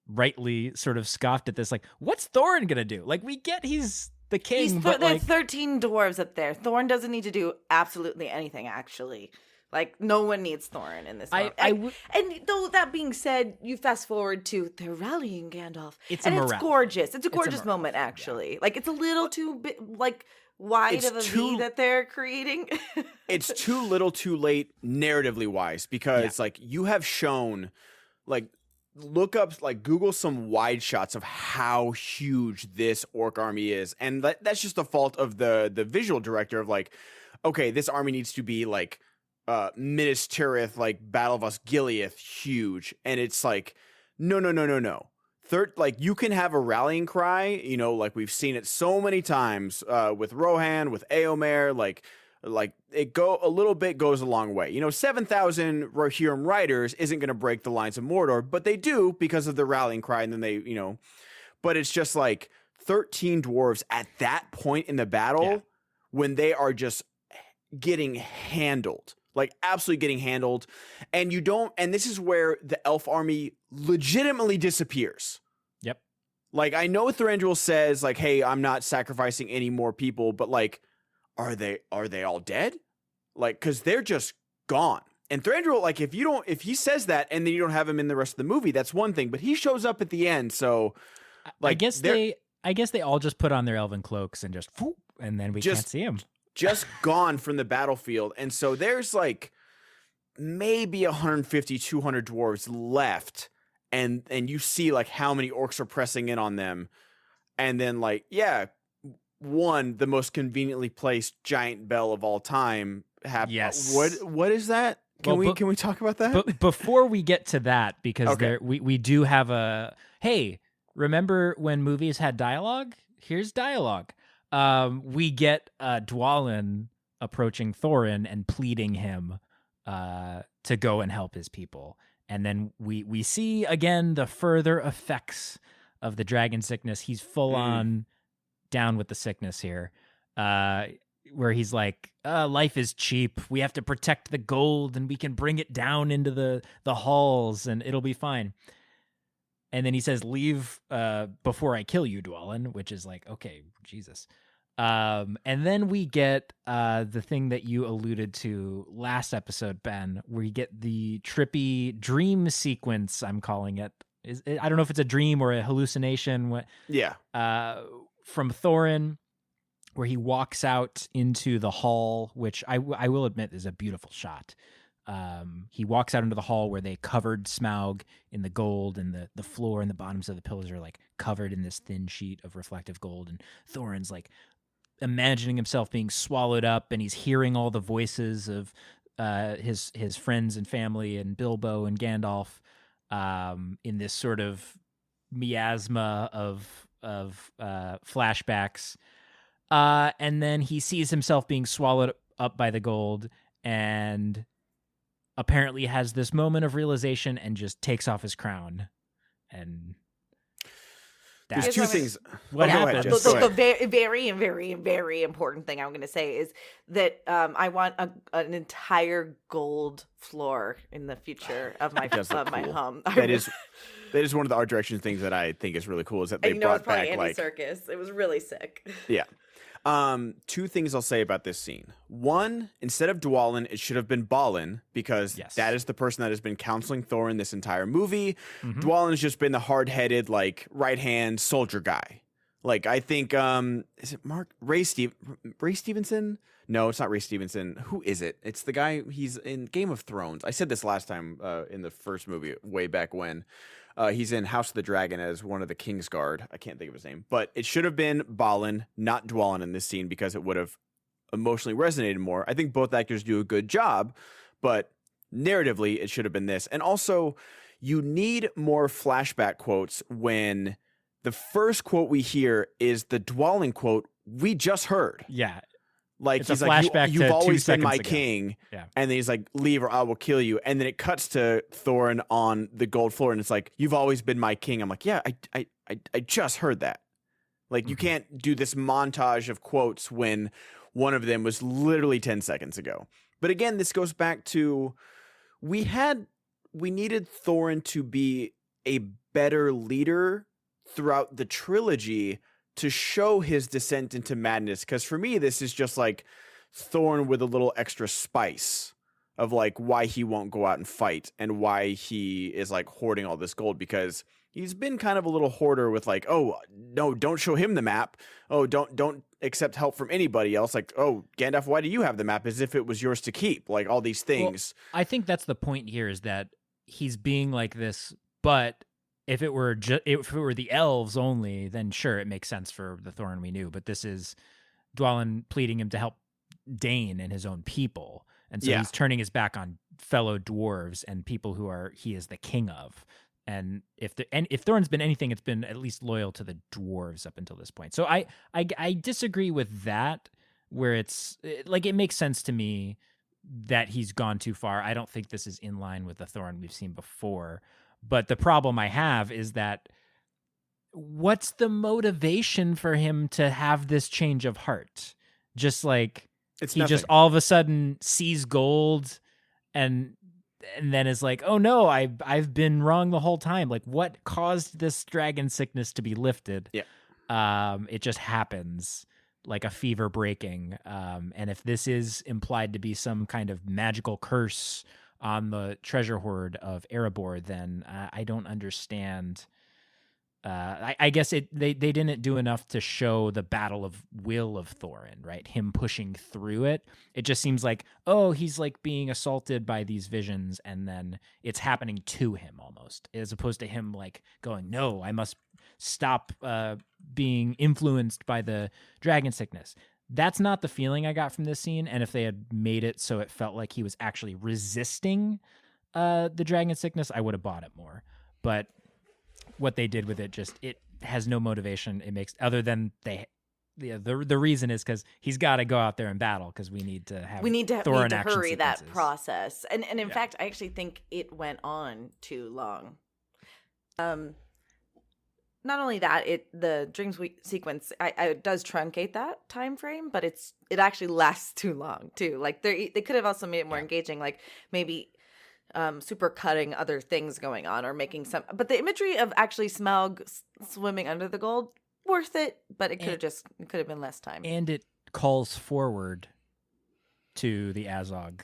rightly sort of scoffed at this. Like, what's Thorin going to do? Like, we get he's the king. There's 13 dwarves up there. Thorin doesn't need to do absolutely anything, actually. Like, no one needs Thorin in this film. And though that being said, you fast forward to they're rallying Gandalf. It's gorgeous. It's a gorgeous moment, actually. Yeah. Like, it's a little too wide of a V that they're creating. It's too little too late narratively wise, because like you have shown, like, look up, like, Google some wide shots of how huge this orc army is, and that's just the fault of the visual director of, like, okay, this army needs to be like Minas Tirith, like Battle of Osgiliath huge, and it's like no. Like, you can have a rallying cry, you know, like we've seen it so many times with Rohan, with Éomer, like it a little bit goes a long way. You know, 7,000 Rohirrim riders isn't going to break the lines of Mordor, but they do because of the rallying cry, and then they, you know, but it's just like 13 dwarves at that point in the battle when they are just getting handled. Like, absolutely getting handled. And this is where the elf army legitimately disappears. Yep. Like, I know Thranduil says, like, hey, I'm not sacrificing any more people, but, like, are they all dead? Like, because they're just gone. And Thranduil, like, if he says that and then you don't have him in the rest of the movie, that's one thing. But he shows up at the end, so, like, I guess they all just put on their elven cloaks and just, whoop, and then we can't see him. Just gone from the battlefield. And so there's like maybe 150, 200 dwarves left. And you see like how many orcs are pressing in on them. And then, like, the most conveniently placed giant bell of all time happened. Yes. What is that? Can we talk about that? But before we get to that, because we do have hey, remember when movies had dialogue? Here's dialogue. We get Dwalin approaching Thorin and pleading him to go and help his people. And then we see again the further effects of the dragon sickness. He's full on down with the sickness here, where he's like, life is cheap. We have to protect the gold, and we can bring it down into the halls, and it'll be fine. And then he says, leave before I kill you, Dwalin, which is like, okay, Jesus. And then we get the thing that you alluded to last episode, Ben, where you get the trippy dream sequence, I'm calling it. I don't know if it's a dream or a hallucination. From Thorin, where he walks out into the hall, which I will admit is a beautiful shot. He walks out into the hall where they covered Smaug in the gold, and the floor and the bottoms of the pillars are like covered in this thin sheet of reflective gold. And Thorin's like imagining himself being swallowed up, and he's hearing all the voices of his friends and family and Bilbo and Gandalf in this sort of miasma of flashbacks. And then he sees himself being swallowed up by the gold, and apparently has this moment of realization and just takes off his crown. And there's two things. What happened? The very, very, very important thing I'm going to say is that I want an entire gold floor in the future of my my home. That is one of the art direction things that I think is really cool, is that they brought back Andy Serkis. It was really sick. Yeah. Two things I'll say about this scene. One, instead of Dwalin, it should have been Balin, because that is the person that has been counseling Thorin this entire movie. Mm-hmm. Dwalin has just been the hard-headed, like, right-hand soldier guy. Like, I think, is it Ray Stevenson? No, it's not Ray Stevenson. Who is it? It's the guy, he's in Game of Thrones. I said this last time in the first movie, way back when. He's in House of the Dragon as one of the Kingsguard. I can't think of his name. But it should have been Balin, not Dwalin in this scene, because it would have emotionally resonated more. I think both actors do a good job, but narratively, it should have been this. And also, you need more flashback quotes when the first quote we hear is the Dwalin quote we just heard. Yeah. Like, it's he's like, you've always been my ago. king. Yeah. And then he's like, leave or I will kill you. And then it cuts to Thorin on the gold floor, and it's like, you've always been my king. I'm like, yeah, I just heard that. Like, you can't do this montage of quotes when one of them was literally 10 seconds ago. But again, this goes back to, we needed Thorin to be a better leader throughout the trilogy to show his descent into madness. Because for me, this is just like Thorin with a little extra spice. of like why he won't go out and fight and why he is like hoarding all this gold, because he's been kind of a little hoarder with like, oh no, don't show him the map. Oh, don't accept help from anybody else. Like, oh, Gandalf, why do you have the map as if it was yours to keep? Like all these things. Well, I think that's the point here, is that he's being like this, but if it were the elves only, then sure, it makes sense for the Thorin we knew. But this is Dwalin pleading him to help Dane and his own people. And so he's turning his back on fellow dwarves and people who he is the king of. And if Thorin's been anything, it's been at least loyal to the dwarves up until this point. So I disagree with that, where it makes sense to me that he's gone too far. I don't think this is in line with the Thorin we've seen before. But the problem I have is that what's the motivation for him to have this change of heart? Just like he just all of a sudden sees gold and then is like, oh no, I've been wrong the whole time. Like, what caused this dragon sickness to be lifted? Yeah. It just happens, like a fever breaking. And if this is implied to be some kind of magical curse on the treasure hoard of Erebor, then I don't understand. I guess they didn't do enough to show the battle of will of Thorin, right? Him pushing through it. It just seems like, oh, he's like being assaulted by these visions, and then it's happening to him almost, as opposed to him like going, no, I must stop being influenced by the dragon sickness. That's not the feeling I got from this scene. And if they had made it so it felt like he was actually resisting the dragon sickness, I would have bought it more. But what they did with it, it has no motivation. It makes, other than the reason is because he's got to go out there and battle, because we need to hurry that process. And in fact, I actually think it went on too long. Not only that, the dream sequence it does truncate that time frame, but it actually lasts too long too. Like they could have also made it more engaging, like maybe super cutting other things going on, or making some. But the imagery of actually Smaug swimming under the gold, worth it. But it could have been less time. And it calls forward to the Azog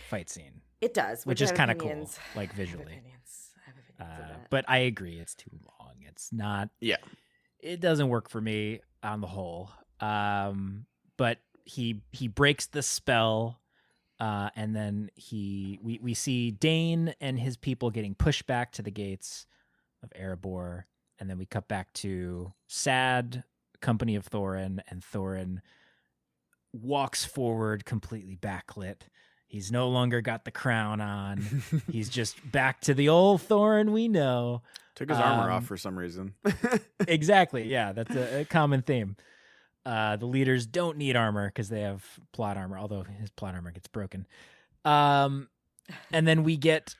fight scene. It does, which is kind of cool, like visually. But I agree, it's too long. It's not. Yeah, it doesn't work for me on the whole. But he breaks the spell, and then we see Dane and his people getting pushed back to the gates of Erebor, and then we cut back to sad company of Thorin, and Thorin walks forward completely backlit. He's no longer got the crown on. He's just back to the old Thorin we know. Took his armor off for some reason. Exactly. Yeah, that's a common theme. The leaders don't need armor because they have plot armor, although his plot armor gets broken. And then we get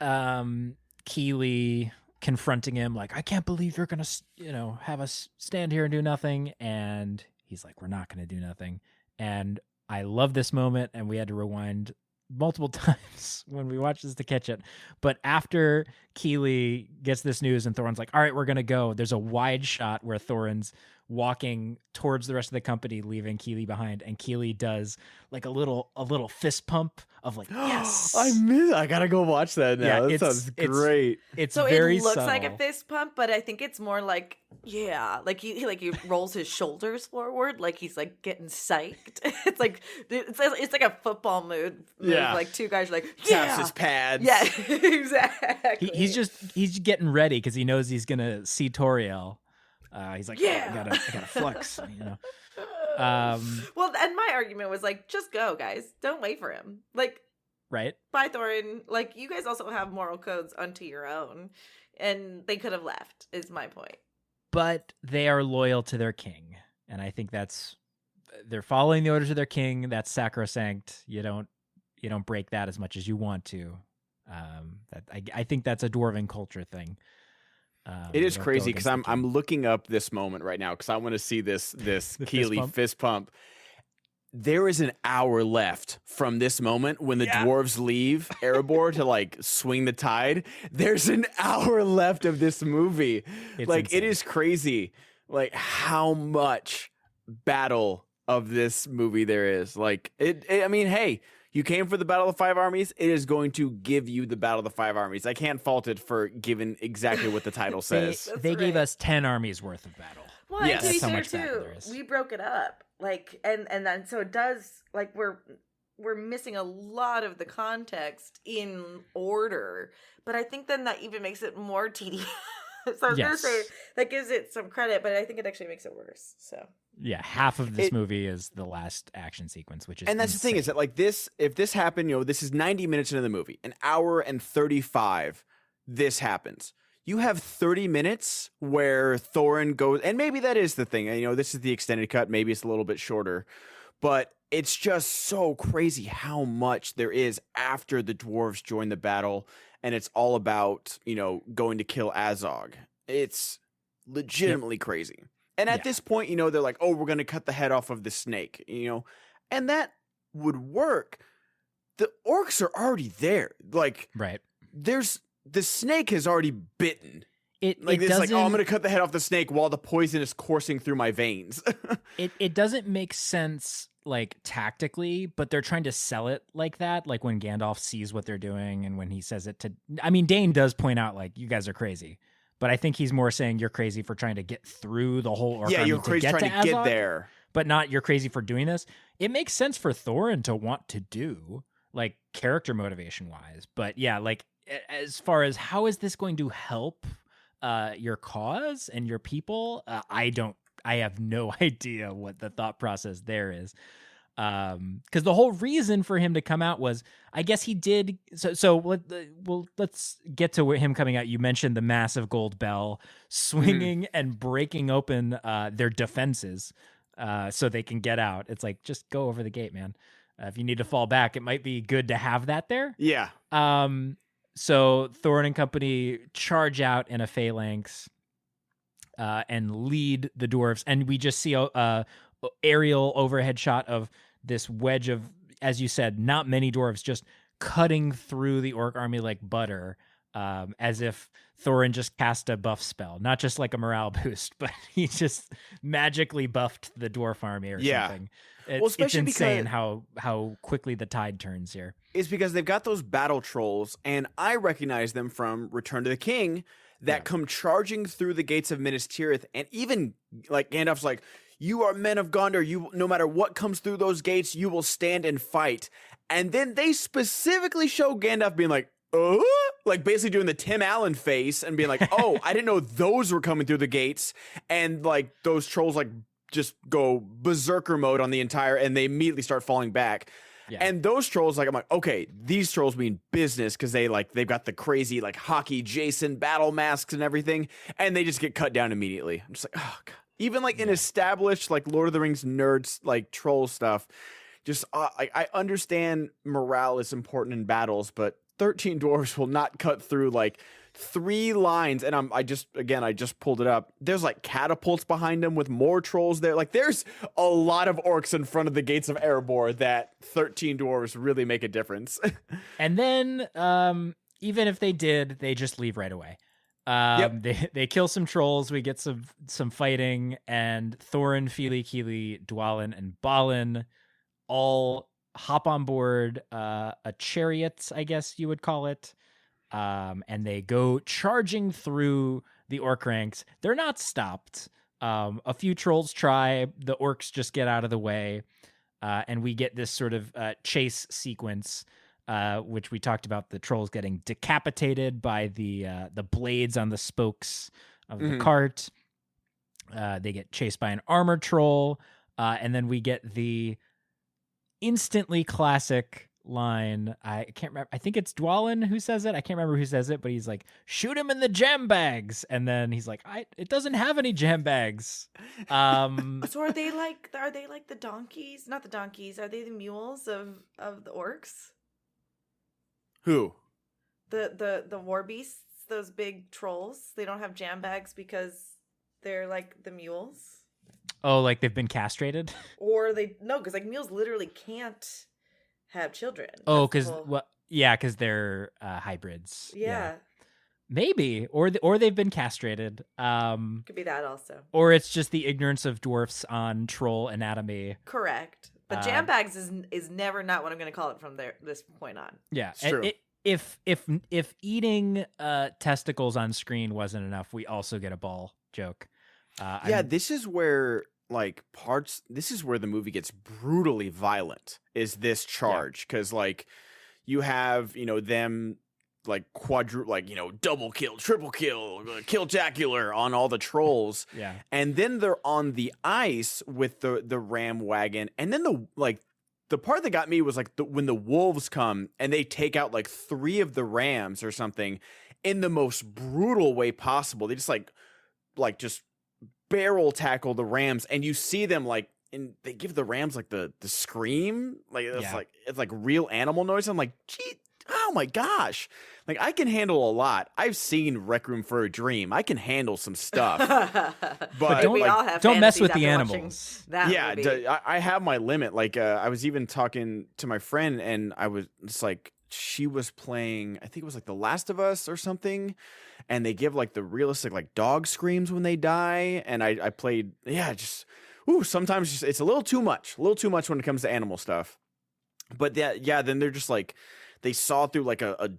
Keeley confronting him like, I can't believe you're going to, have us stand here and do nothing. And he's like, we're not going to do nothing. And I love this moment, and we had to rewind multiple times when we watched this to catch it. But after Keeley gets this news and Thorin's like, all right, we're going to go, there's a wide shot where Thorin's walking towards the rest of the company, leaving Keeley behind, and Keeley does like a little fist pump of like, yes. I gotta go watch that now. That sounds great. It's so very it looks subtle. like a fist pump, but I think it's more like, like he rolls his shoulders forward, like he's like getting psyched. It's like a football move. Yeah, like two guys are like, taps his pads. Yeah, exactly. He's getting ready because he knows he's gonna see Toriel. He's like, I gotta flex, Well, and my argument was like, just go, guys. Don't wait for him. Like, right? Bye, Thorin. Like, you guys also have moral codes unto your own, and they could have left. Is my point. But they are loyal to their king, and I think they're following the orders of their king. That's sacrosanct. You don't break that as much as you want to. I think that's a dwarven culture thing. It is crazy because I'm looking up this moment right now because I want to see this Keeley fist pump. There is an hour left from this moment when the dwarves leave Erebor to like swing the tide. There's an hour left of this movie. It's like insane. It is crazy, like how much battle of this movie there is. Like I mean, hey, You came for the Battle of the Five Armies. It is going to give you the Battle of the Five Armies. I can't fault it for giving exactly what the title says. They gave us 10 armies worth of battle. Well, Yes. and to be That's how fair, much battle too, there is. we broke it up. Like, and then, so it does, like, we're missing a lot of the context in order, but I think then that even makes it more tedious. So I was going to say, that gives it some credit, but I think it actually makes it worse, so. Yeah, half of this movie is the last action sequence, which is And that's the thing is that, like, if this happened, this is 90 minutes into the movie, an hour and 35, this happens. You have 30 minutes where Thorin goes, and maybe that is the thing. This is the extended cut. Maybe it's a little bit shorter, but it's just so crazy how much there is after the dwarves join the battle, and it's all about, going to kill Azog. It's legitimately crazy. And at this point, they're like, oh, we're going to cut the head off of the snake, and that would work. The orcs are already there. Like, right. The snake has already bitten. It I'm going to cut the head off the snake while the poison is coursing through my veins. it doesn't make sense, like, tactically, but they're trying to sell it like that. Like when Gandalf sees what they're doing and when he says it to, Dane does point out, like, you guys are crazy, but I think he's more saying you're crazy for trying to get through the whole orc army you're crazy to trying to get there, but not you're crazy for doing this. It makes sense for Thorin to want to do, like, character motivation wise, but yeah, like, as far as how is this going to help your cause and your people, I have no idea what the thought process there is. Because the whole reason for him to come out was, I guess he did. Let's get to him coming out. You mentioned the massive gold bell swinging and breaking open their defenses so they can get out. It's like, just go over the gate, man. If you need to fall back, it might be good to have that there. Yeah. So Thorin and company charge out in a phalanx and lead the dwarves, and we just see a aerial overhead shot of this wedge of, as you said, not many dwarves just cutting through the orc army like butter, as if Thorin just cast a buff spell, not just like a morale boost, but he just magically buffed the dwarf army or something. It's insane how quickly the tide turns here. It's because they've got those battle trolls, and I recognize them from Return to the King that come charging through the gates of Minas Tirith, and even like Gandalf's like, you are men of Gondor, you no matter what comes through those gates, you will stand and fight. And then they specifically show Gandalf being like, oh, like basically doing the Tim Allen face and being like, oh, I didn't know those were coming through the gates. And like those trolls like just go berserker mode on the entire, and they immediately start falling back. Yeah. And those trolls, like, I'm like, okay, these trolls mean business because they've got the crazy like hockey Jason battle masks and everything, and they just get cut down immediately. I'm just like, oh god. Even like in established like Lord of the Rings nerds like troll stuff, just I understand morale is important in battles, but 13 dwarves will not cut through like 3 lines, and I just pulled it up. There's like catapults behind them with more trolls there. Like there's a lot of orcs in front of the gates of Erebor that 13 dwarves really make a difference. And then even if they did, they just leave right away. They kill some trolls. We get some fighting, and Thorin, Fili, Kili, Dwalin, and Balin all hop on board a chariot, I guess you would call it. And they go charging through the orc ranks. They're not stopped. A few trolls try. The orcs just get out of the way. And we get this sort of chase sequence, which we talked about, the trolls getting decapitated by the blades on the spokes of the cart. They get chased by an armored troll. And then we get the instantly classic line. I can't remember. I think it's Dwalin who says it. I can't remember who says it, but he's like, shoot him in the jam bags. And then he's like, it doesn't have any jam bags. So are they like the donkeys? Not the donkeys. Are they the mules of the orcs? Who? The war beasts, those big trolls. They don't have jam bags because they're like the mules. Oh, like they've been castrated? Or because like mules literally can't have children. Oh, because because they're hybrids. Yeah. Maybe, or they've been castrated. Could be that also. Or it's just the ignorance of dwarfs on troll anatomy. Correct. But jam bags is never not what I'm going to call it from this point on. Yeah, it's true. If eating testicles on screen wasn't enough, we also get a ball joke. This is where this is where the movie gets brutally violent. Is this charge because you have them double kill, triple kill, kill-tacular on all the trolls. Yeah. And then they're on the ice with the ram wagon. And then the part that got me was when the wolves come and they take out 3 of the rams or something in the most brutal way possible. They just just barrel tackle the rams, and you see them and they give the rams the scream. It's real animal noise. I'm like, gee, oh my gosh. I can handle a lot. I've seen Requiem for a Dream. I can handle some stuff. But we all have don't mess with fantasies the after animals. watching that movie. I have my limit. I was even talking to my friend, and I was just she was playing, I think it was The Last of Us or something, and they give the realistic dog screams when they die, and I played, sometimes it's a little too much when it comes to animal stuff. But then they're just they saw through a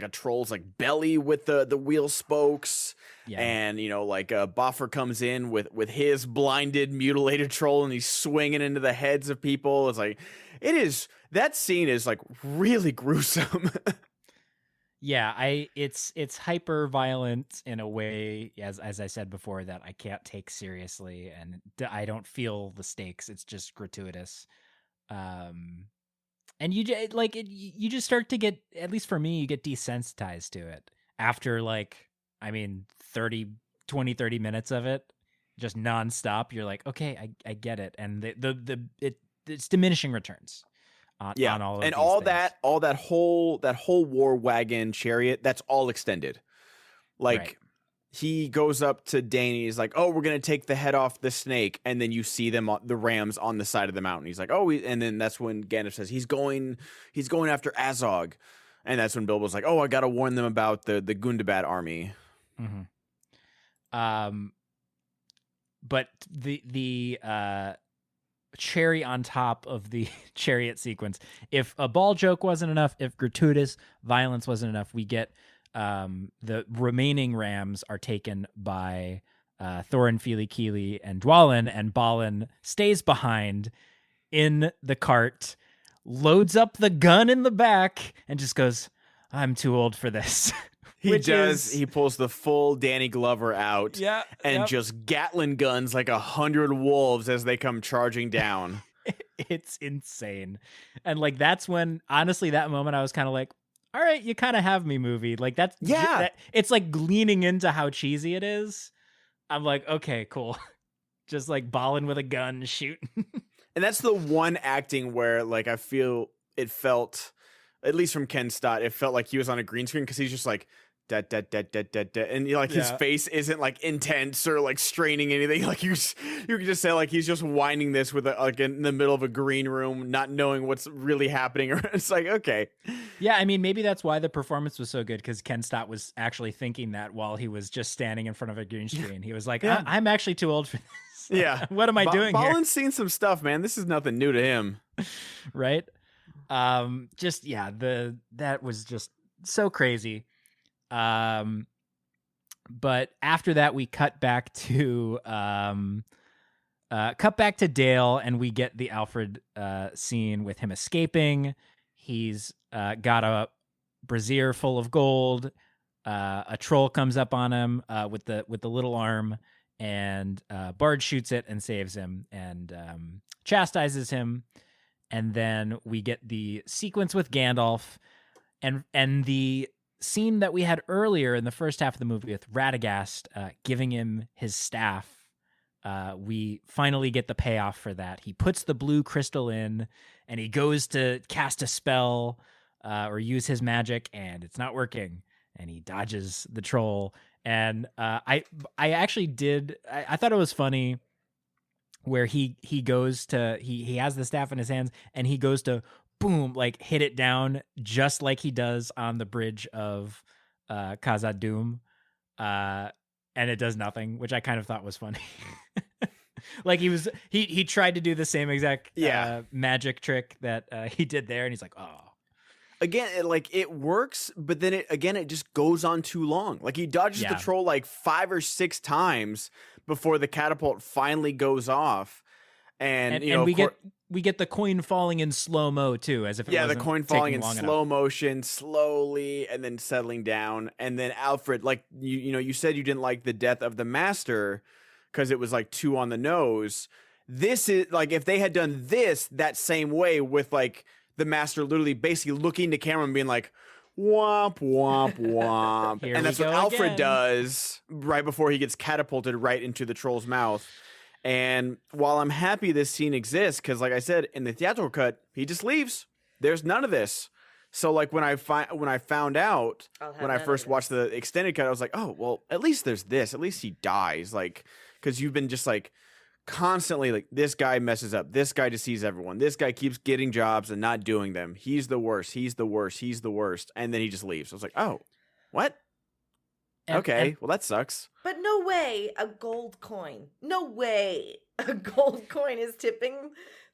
troll's belly with the wheel spokes. Yeah. And Boffer comes in with his blinded, mutilated troll, and he's swinging into the heads of people. That scene is really gruesome. Yeah, it's hyper violent in a way, as I said before, that I can't take seriously, and I don't feel the stakes. It's just gratuitous. And you just start to get, at least for me, you get desensitized to it after 30 minutes of it, just nonstop. You're like, okay, I get it, and it's diminishing returns. On all of and these all things. that whole war wagon chariot, that's all extended. Right. He goes up to Danny. He's like, "Oh, we're gonna take the head off the snake," and then you see them, the rams, on the side of the mountain. He's like, "Oh," and then that's when Gandalf says he's going after Azog, and that's when Bilbo's like, "Oh, I gotta warn them about the Gundabad army." Mm-hmm. But the cherry on top of the chariot sequence, if a ball joke wasn't enough, if gratuitous violence wasn't enough, we get the remaining rams are taken by Thorin, Fili Kili, and Dwalin, and Balin stays behind in the cart, loads up the gun in the back, and just goes, "I'm too old for this." He pulls the full Danny Glover out, and just Gatling guns 100 wolves as they come charging down. It's insane. And that's when, honestly, that moment I was kind of like, all right, you kind of have me, movie. It's leaning into how cheesy it is. I'm like, okay, cool. Just Balin with a gun shooting. And that's the one acting where I feel it felt, at least from Ken Stott, it felt like he was on a green screen, because he's just da, da, da, da, da, da. And his face isn't intense or straining anything. You can just say he's just whining this with in the middle of a green room, not knowing what's really happening. It's okay. Yeah, I mean, maybe that's why the performance was so good, because Ken Stott was actually thinking that while he was just standing in front of a green screen. He was like, I'm actually too old for this. Yeah. What am I doing here? Balin's seen some stuff, man. This is nothing new to him. Right? That was just so crazy. But after that, we cut back to Dale, and we get the Alfred scene with him escaping. He's got a brazier full of gold. A troll comes up on him with the little arm, and Bard shoots it and saves him and chastises him. And then we get the sequence with Gandalf, and the scene that we had earlier in the first half of the movie with Radagast giving him his staff. We finally get the payoff for that. He puts the blue crystal in, and he goes to cast a spell or use his magic, and it's not working, and he dodges the troll. And I actually did. I thought it was funny where he goes to he has the staff in his hands, and he goes to boom, hit it down just like he does on the bridge of Khazad-dûm, and it does nothing, which I kind of thought was funny. Like he tried to do the same exact magic trick that he did there, and he's like, oh. Again, it works, but then it just goes on too long. Like he dodges the troll like 5 or 6 times before the catapult finally goes off, and we get the coin falling in slow mo too, as if it wasn't the coin falling in slow enough. motion, slowly, and then settling down, and then Alfred, like you said you didn't like the death of the master because it was like too on the nose. This is like if they had done this that same way with like the master literally basically looking to camera and being like, womp, womp, womp. And that's what Alfred does right before he gets catapulted right into the troll's mouth. And while I'm happy this scene exists, because like I said, in the theatrical cut, he just leaves. There's none of this. So like when I found out, when I first watched the extended cut, I was like, oh, well, at least there's this. At least he dies. Like, because you've been just like, constantly like this guy messes up, this guy deceives everyone, this guy keeps getting jobs and not doing them, he's the worst, and then he just leaves. I was like, oh, what? Okay, well that sucks. But no way a gold coin is tipping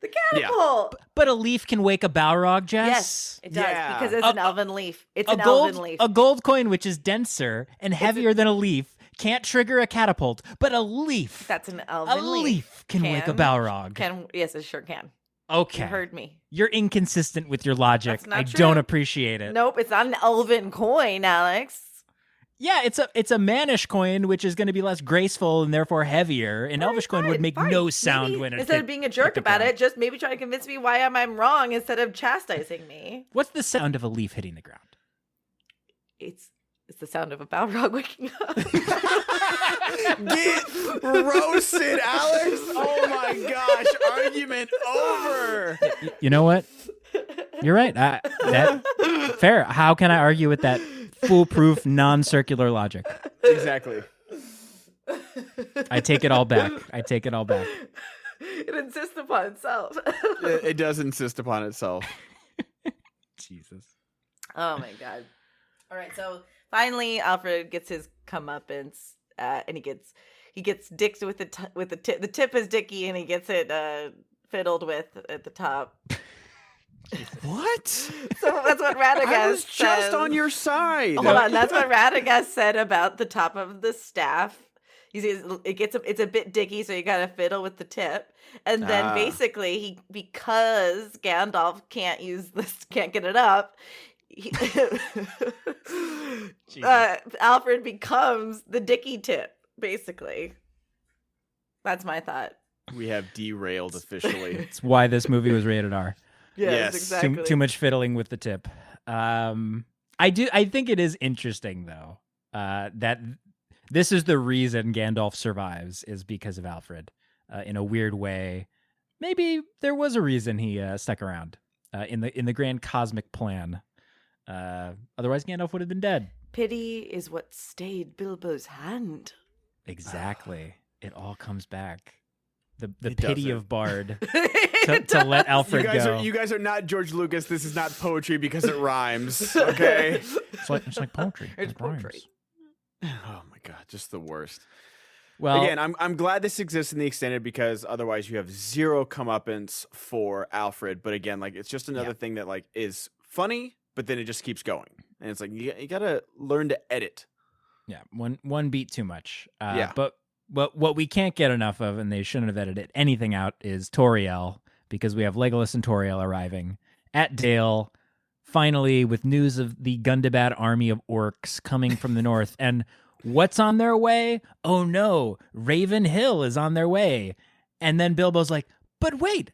the catapult. But a leaf can wake a Balrog, Jess. Yes, it does, because it's an elven leaf. It's an elven leaf. A gold coin, which is denser and heavier than a leaf, can't trigger a catapult, but a leaf. That's an elven leaf. A leaf can wake a Balrog. Yes, it sure can. Okay. You heard me. You're inconsistent with your logic. That's not true. Don't appreciate it. Nope, it's not an elven coin, Alex. Yeah, it's a mannish coin, which is going to be less graceful and therefore heavier. An elvish coin would make no sound when it instead of being a jerk about it, just maybe try to convince me why I'm wrong instead of chastising me. What's the sound of a leaf hitting the ground? It's the sound of a Balrog waking up. Get roasted, Alex! Oh my gosh, argument over. You know what? You're right. Fair. How can I argue with that foolproof, non-circular logic? Exactly. I take it all back. It insists upon itself. It does insist upon itself. Jesus. Oh my god. All right, so finally Alfred gets his comeuppance, and he gets dicked with the tip. The tip is dicky, and he gets it fiddled with at the top. What? So that's what Radagast I was just on your side. Hold on, that's what Radagast said about the top of the staff. He says it's a bit dicky, so you gotta fiddle with the tip. And then basically because Gandalf can't get it up, Alfred becomes the dicky tip, basically. That's my thought. We have derailed officially. It's why this movie was rated R. Yes, exactly. Too much fiddling with the tip. I think it is interesting though that this is the reason Gandalf survives is because of Alfred. In a weird way, maybe there was a reason he stuck around in the grand cosmic plan. Otherwise, Gandalf would have been dead. Pity is what stayed Bilbo's hand. Exactly. It all comes back. The It pity doesn't. of Bard to let Alfred go. You guys are not George Lucas. This is not poetry because it rhymes. Okay. It's like poetry. It's It poetry. rhymes. Oh my god, just the worst. Well, Again, I'm glad this exists in the extended because otherwise you have zero comeuppance for Alfred. But again, like it's just another thing that like is funny, but then it just keeps going, and it's like you gotta learn to edit. yeah, one beat too much. Yeah. But what we can't get enough of, and they shouldn't have edited anything out, is Toriel, because we have Legolas and Toriel arriving at Dale, finally, with news of the Gundabad army of orcs coming from the north. And what's on their way? Oh no, Raven Hill is on their way. And then Bilbo's like, but wait,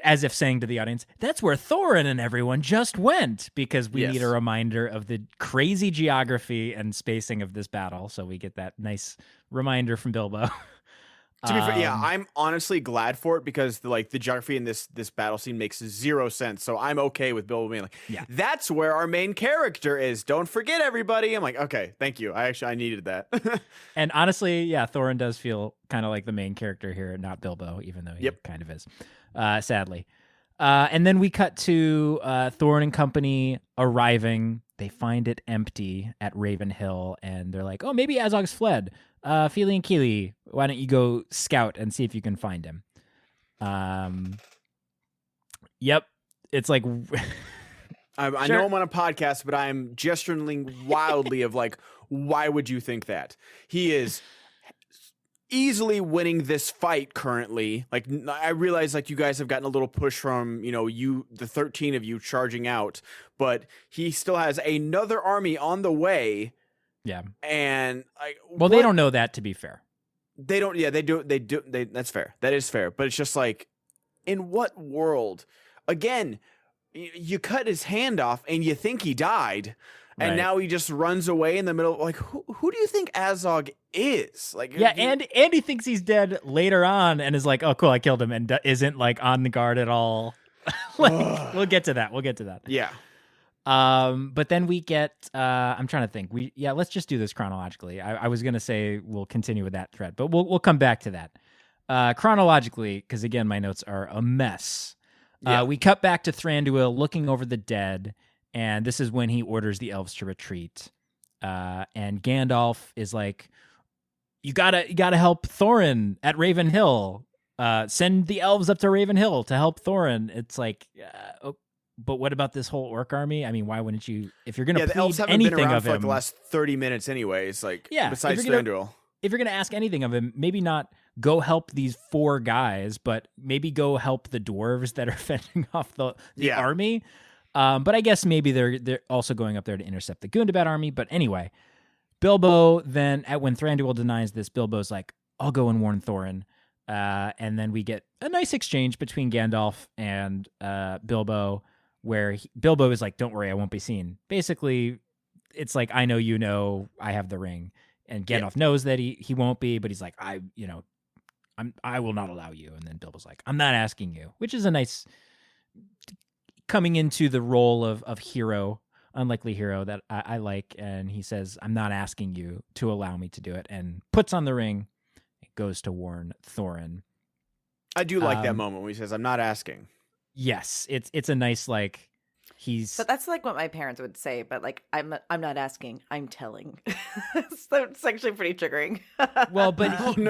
as if saying to the audience, that's where Thorin and everyone just went, because we need a reminder of the crazy geography and spacing of this battle. So we get that nice reminder from Bilbo. To be fair, yeah, I'm honestly glad for it because the geography in this battle scene makes zero sense. So I'm okay with Bilbo being like, that's where our main character is. Don't forget, everybody. I'm like, okay, thank you. I needed that. And honestly, yeah, Thorin does feel kind of like the main character here, not Bilbo, even though he kind of is, sadly. And then we cut to Thorin and company arriving. They find it empty at Raven Hill, and they're like, "Oh, maybe Azog's fled. Feely and Keely, why don't you go scout and see if you can find him?" Yep, it's like I know I'm on a podcast, but I'm gesturing wildly of like, why would you think that? He is easily winning this fight currently. Like, I realize like you guys have gotten a little push from, the 13 of you charging out, but he still has another army on the way. Yeah. And they don't know that, to be fair. They don't. Yeah, they do. That's fair. That is fair. But it's just like, in what world? Again, you cut his hand off and you think he died. And now he just runs away in the middle. Like, who do you think Azog is? Like, yeah, and he thinks he's dead later on, and is like, "Oh, cool, I killed him," and isn't like on the guard at all. We'll get to that. Yeah. But then we get. I'm trying to think. Let's just do this chronologically. I was gonna say we'll continue with that thread, but we'll come back to that chronologically because again, my notes are a mess. Yeah. We cut back to Thranduil looking over the dead. And this is when he orders the elves to retreat. And Gandalf is like, you gotta help Thorin at Raven Hill. Send the elves up to Raven Hill to help Thorin. It's like, but what about this whole orc army? I mean, why wouldn't you, if you're gonna the elves plead haven't anything been around of for like him, the last 30 minutes anyways, like, besides if you're Thranduil. If you're gonna ask anything of him, maybe not go help these 4 guys, but maybe go help the dwarves that are fending off the army. But I guess maybe they're also going up there to intercept the Gundabad army. But anyway, Bilbo then, when Thranduil denies this, Bilbo's like, "I'll go and warn Thorin." And then we get a nice exchange between Gandalf and Bilbo, where Bilbo is like, "Don't worry, I won't be seen." Basically, it's like, I know you know I have the ring, and Gandalf knows that he won't be, but he's like, I will not allow you. And then Bilbo's like, "I'm not asking you," which is a nice coming into the role of hero, unlikely hero that I like. And he says, "I'm not asking you to allow me to do it," and puts on the ring. It goes to warn Thorin. I do like that moment when he says, "I'm not asking." Yes, it's a nice like But that's like what my parents would say. But like, I'm not asking, I'm telling. So it's actually pretty triggering. Well, but I'm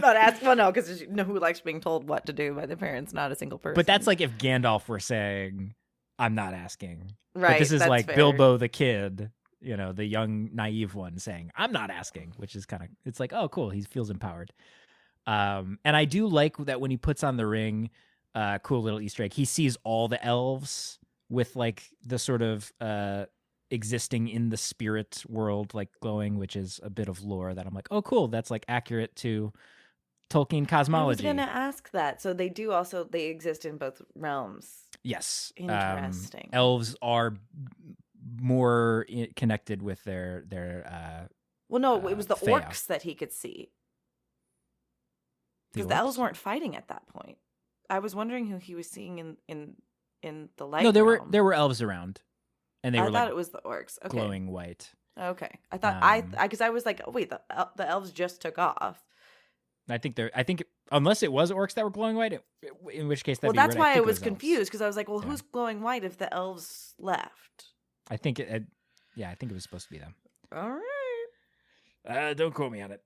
not asking. Well, no, because who likes being told what to do by the parents? Not a single person. But that's like if Gandalf were saying, "I'm not asking." Right. But this is like fair. Bilbo the kid, the young naive one saying, "I'm not asking," which is kind of, it's like, oh, cool. He feels empowered. And I do like that when he puts on the ring. Cool little Easter egg. He sees all the elves with like the sort of existing in the spirit world, like glowing, which is a bit of lore that I'm like, oh, cool. That's like accurate to Tolkien cosmology. I was going to ask that. So they exist in both realms. Yes. Interesting. Elves are more connected with their well, no, it was the Fea. orcs that he could see. Because the elves weren't fighting at that point. I was wondering who he was seeing in the light. No, there realm. were elves around, and they were thought like it was the orcs. Okay. glowing white. Okay, I thought because I was like, oh wait, the elves just took off. I think unless it was orcs that were glowing white, in which case well, that's why I was confused because I was like, well, who's glowing white if the elves left? I think I think it was supposed to be them. All right. Don't quote me on it.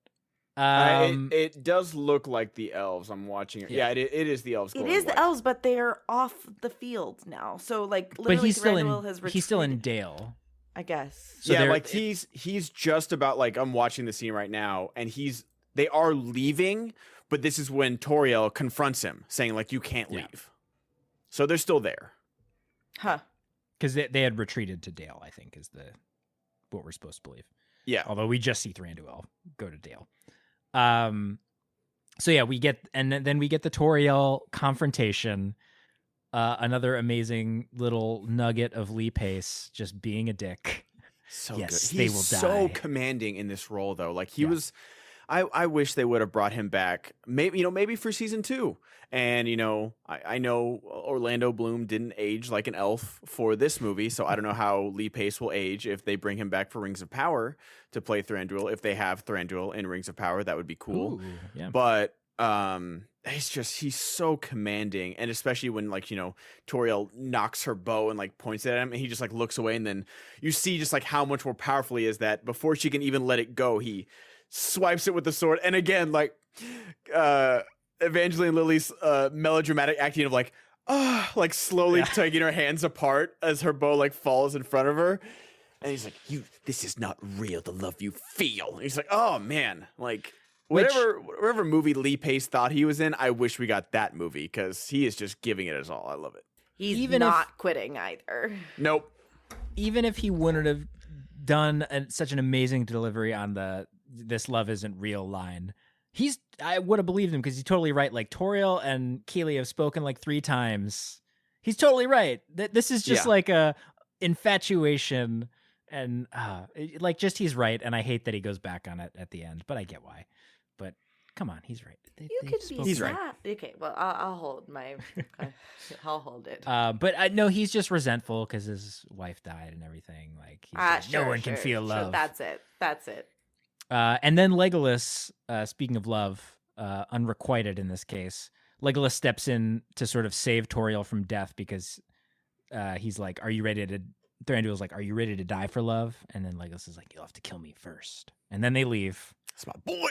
It does look like the elves. I'm watching it. Yeah, it is the elves. It is the elves, but they're off the field now. So like, literally, but he's still in retreated. Dale, I guess. So yeah, like he's just about like, I'm watching the scene right now, and they are leaving, but this is when Toriel confronts him, saying like, you can't leave. So they're still there. Huh? Because they had retreated to Dale, I think, is what we're supposed to believe. Yeah. Although we just see Thranduil go to Dale. So yeah, we get the Toriel confrontation. Another amazing little nugget of Lee Pace just being a dick. So yes, good. They He's will die. so commanding in this role, though. Like he was. I wish they would have brought him back. Maybe for season 2. And I know Orlando Bloom didn't age like an elf for this movie, so I don't know how Lee Pace will age if they bring him back for Rings of Power to play Thranduil. If they have Thranduil in Rings of Power, that would be cool. Ooh, yeah. But He's so commanding, and especially when like Toriel knocks her bow and like points it at him, and he just like looks away, and then you see just like how much more powerful he is. That before she can even let it go, he swipes it with the sword, and again like Evangeline Lilly's melodramatic acting of like slowly taking her hands apart as her bow like falls in front of her, and he's like, this is not real, the love you feel. And he's like, oh man, like. Whatever movie Lee Pace thought he was in, I wish we got that movie because he is just giving it his all. I love it. He's not quitting either. Nope. Even if he wouldn't have done such an amazing delivery on the "this love isn't real" line, I would have believed him because he's totally right. Like Toriel and Keeley have spoken like 3 times. He's totally right. This is just like a infatuation, and like just he's right. And I hate that he goes back on it at the end, but I get why. But come on, he's right. He's right. Okay, well, I'll hold my. I'll hold it. But no, he's just resentful because his wife died and everything. Like, no one can feel love. That's it. And then Legolas, speaking of love, unrequited in this case, Legolas steps in to sort of save Toriel from death because he's like, "Are you ready to?" Thranduil's like, "Are you ready to die for love?" And then Legolas is like, "You'll have to kill me first." And then they leave. It's my boy.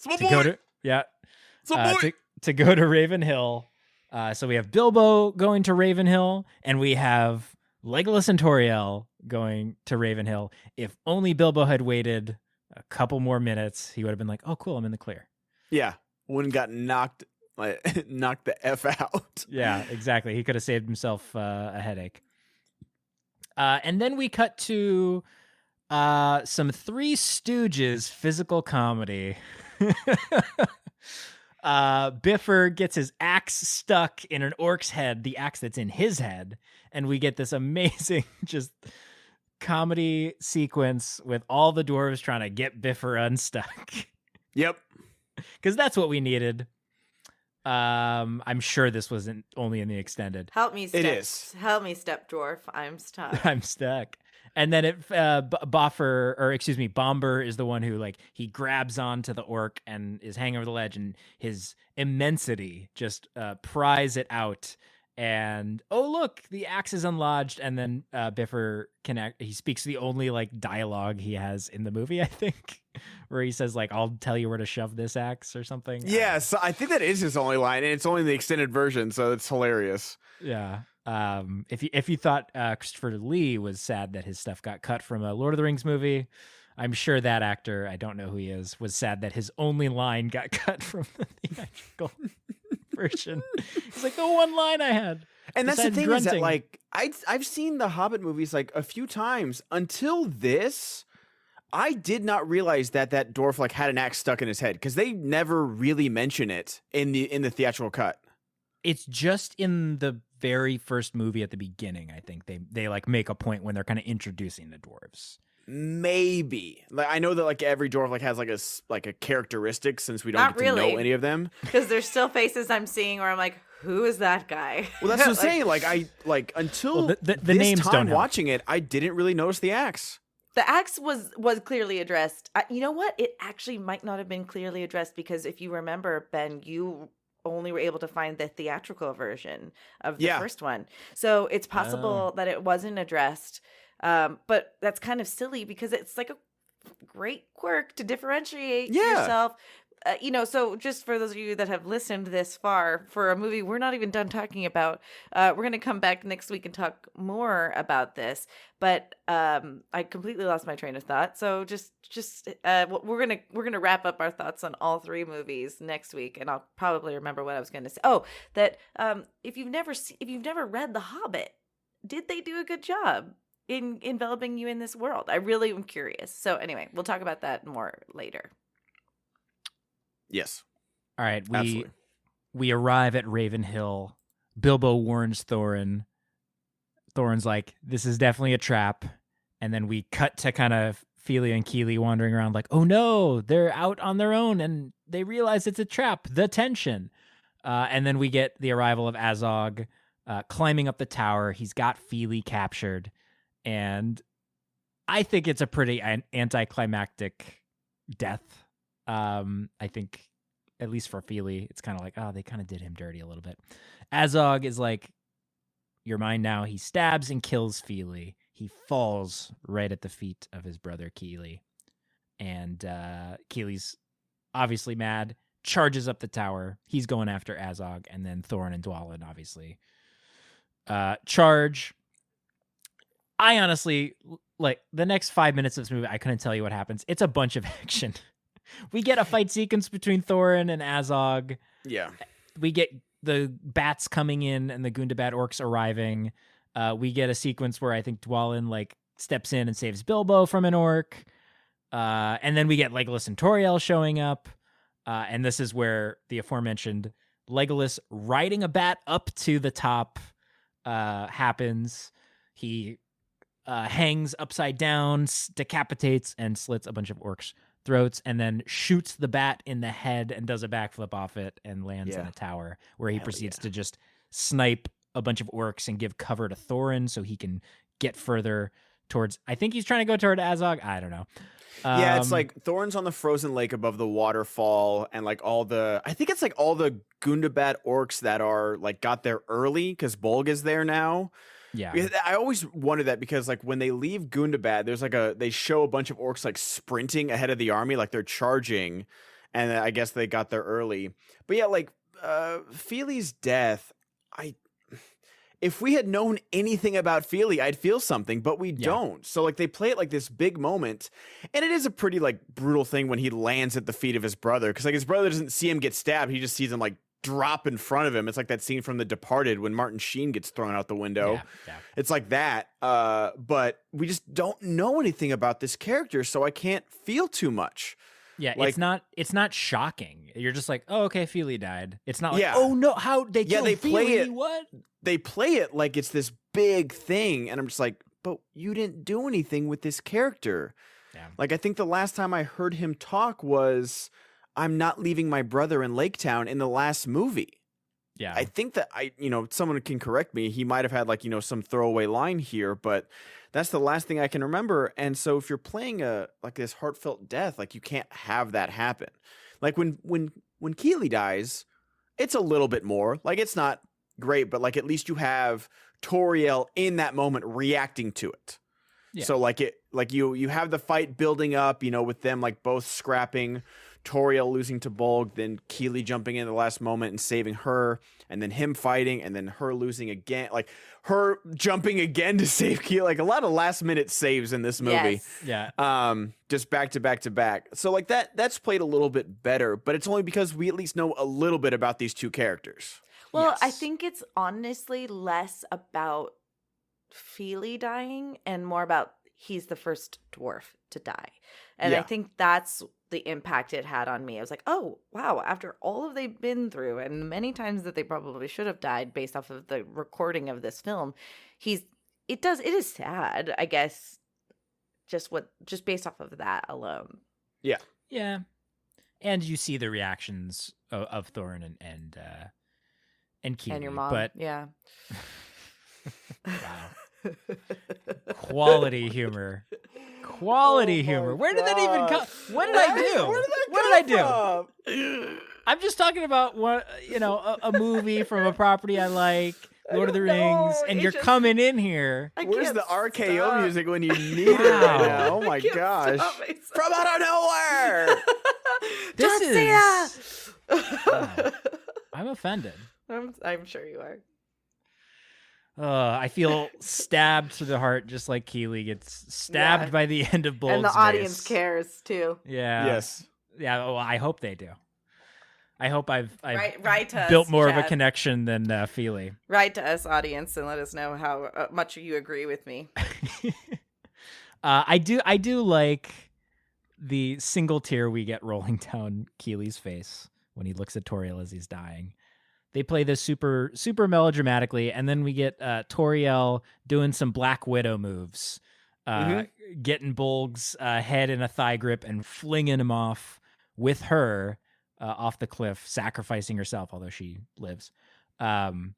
To go to Raven Hill. So we have Bilbo going to Raven Hill, and we have Legolas and Toriel going to Raven Hill. If only Bilbo had waited a couple more minutes, he would have been like, "Oh, cool, I'm in the clear." Yeah, wouldn't got knocked the F out. Yeah, exactly. He could have saved himself a headache. And then we cut to some Three Stooges physical comedy. Biffer gets his axe stuck in an orc's head, the axe that's in his head, and we get this amazing just comedy sequence with all the dwarves trying to get Biffer unstuck. Yep. Because that's what we needed. I'm sure this wasn't only in the extended. Help me, step. It is. Help me, step dwarf. I'm stuck. I'm stuck. And then Bomber is the one who like he grabs onto the orc and is hanging over the ledge, and his immensity just pries it out. And oh look, the axe is unlodged. And then Biffer he speaks the only like dialogue he has in the movie, I think, where he says like, "I'll tell you where to shove this axe" or something. Yes, I think that is his only line, and it's only the extended version, so it's hilarious. Yeah. If you thought Christopher Lee was sad that his stuff got cut from a Lord of the Rings movie, I'm sure that actor, I don't know who he is, was sad that his only line got cut from the theatrical version. It's like the one line I had. And that's the thing grunting. is that like I've seen the Hobbit movies like a few times. Until this, I did not realize that dwarf like had an axe stuck in his head because they never really mention it in the theatrical cut. It's just in the very first movie at the beginning. I think they like make a point when they're kind of introducing the dwarves. Maybe like I know that like every dwarf like has like a characteristic since we don't get to know any of them because there's still faces I'm seeing where I'm like, who is that guy? Well, that's what I'm saying. Like I until the this names time don't help. Watching it, I didn't really notice the axe. The axe was clearly addressed. You know what? It actually might not have been clearly addressed because if you remember, Ben, you only were able to find the theatrical version of the first one. So it's possible that it wasn't addressed. But that's kind of silly because it's like a great quirk to differentiate yourself. So just for those of you that have listened this far, for a movie we're not even done talking about, we're going to come back next week and talk more about this. But I completely lost my train of thought. So we're gonna wrap up our thoughts on all 3 movies next week, and I'll probably remember what I was going to say. Oh, that if you've never read The Hobbit, did they do a good job in enveloping you in this world? I really am curious. So anyway, we'll talk about that more later. Yes. All right. Absolutely. We arrive at Raven Hill. Bilbo warns Thorin. Thorin's like, "This is definitely a trap." And then we cut to kind of Feely and Keely wandering around like, "Oh no, they're out on their own and they realize it's a trap." The tension. And then we get the arrival of Azog climbing up the tower. He's got Feely captured. And I think it's a pretty anticlimactic death. I think at least for Feely, it's kind of like, oh, they kind of did him dirty a little bit. Azog is like, you're mine now. He stabs and kills Feely. He falls right at the feet of his brother Keely. And Keely's obviously mad, charges up the tower. He's going after Azog, and then Thorin and Dwalin obviously charge. I honestly, like, the next 5 minutes of this movie, I couldn't tell you what happens. It's a bunch of action. We get a fight sequence between Thorin and Azog. Yeah. We get the bats coming in and the Gundabad orcs arriving. We get a sequence where I think Dwalin, like, steps in and saves Bilbo from an orc. And then we get Legolas and Toriel showing up. And this is where the aforementioned Legolas riding a bat up to the top happens. He hangs upside down, decapitates, and slits a bunch of orcs' throats, and then shoots the bat in the head and does a backflip off it and lands in a tower, where he proceeds to just snipe a bunch of orcs and give cover to Thorin so he can get further towards... I think he's trying to go toward Azog. I don't know. Yeah, it's like Thorin's on the frozen lake above the waterfall, and like I think it's like all the Gundabad orcs that are like got there early because Bolg is there now. Yeah, I always wonder that because like when they leave Gundabad, there's like they show a bunch of orcs like sprinting ahead of the army, like they're charging, and I guess they got there early. But yeah, like Feely's death, if we had known anything about Feely, I'd feel something, but we don't. So like they play it like this big moment, and it is a pretty like brutal thing when he lands at the feet of his brother, because like his brother doesn't see him get stabbed, he just sees him like drop in front of him. It's like that scene from The Departed when Martin Sheen gets thrown out the window. Yeah. It's like that. But we just don't know anything about this character, so I can't feel too much. Yeah, like, it's not shocking. You're just like, oh, okay, Feely died. It's not like, oh no, how they killed Feely? Play it. What? They play it like it's this big thing, and I'm just like, but you didn't do anything with this character. Yeah. Like I think the last time I heard him talk was, I'm not leaving my brother in Lake Town in the last movie. Yeah. I think that someone can correct me. He might have had like, some throwaway line here, but that's the last thing I can remember. And so if you're playing like this heartfelt death, like you can't have that happen. Like when Keely dies, it's a little bit more like, it's not great, but like, at least you have Toriel in that moment reacting to it. Yeah. So like you have the fight building up, with them like both scrapping, Toriel losing to Bolg, then Keely jumping in the last moment and saving her, and then him fighting, and then her losing again, like her jumping again to save Keely, like a lot of last minute saves in this movie. Yes. Yeah. Just back to back to back. So like that's played a little bit better, but it's only because we at least know a little bit about these two characters. Well, yes. I think it's honestly less about Feely dying and more about he's the first dwarf to die. And I think that's the impact it had on me. I was like, oh, wow, after all of they've been through and many times that they probably should have died based off of the recording of this film, it is sad, I guess, just based off of that alone. Yeah. Yeah. And you see the reactions of Thorin and Keely. And your mom. But yeah. Wow. Quality humor. Quality humor. Where did that even come? What did I do? What did I do? I'm just talking about a movie from a property I like, Lord of the Rings, and you're coming in here. Where's the RKO music when you need it right now? Oh my gosh. From out of nowhere. This is I'm offended. I'm sure you are. I feel stabbed to the heart, just like Keely gets stabbed by the end of Bolg's and the audience cares too. Yeah. Yes. Yeah. Well, I hope they do. I hope I've write to built us, more Chad. of a connection than Feely. Write to us, audience, and let us know how much you agree with me. I do like the single tear we get rolling down Keely's face when he looks at Toriel as he's dying. They play this super, super melodramatically, and then we get Toriel doing some Black Widow moves, getting Bolg's head in a thigh grip and flinging him off with her off the cliff, sacrificing herself, although she lives, to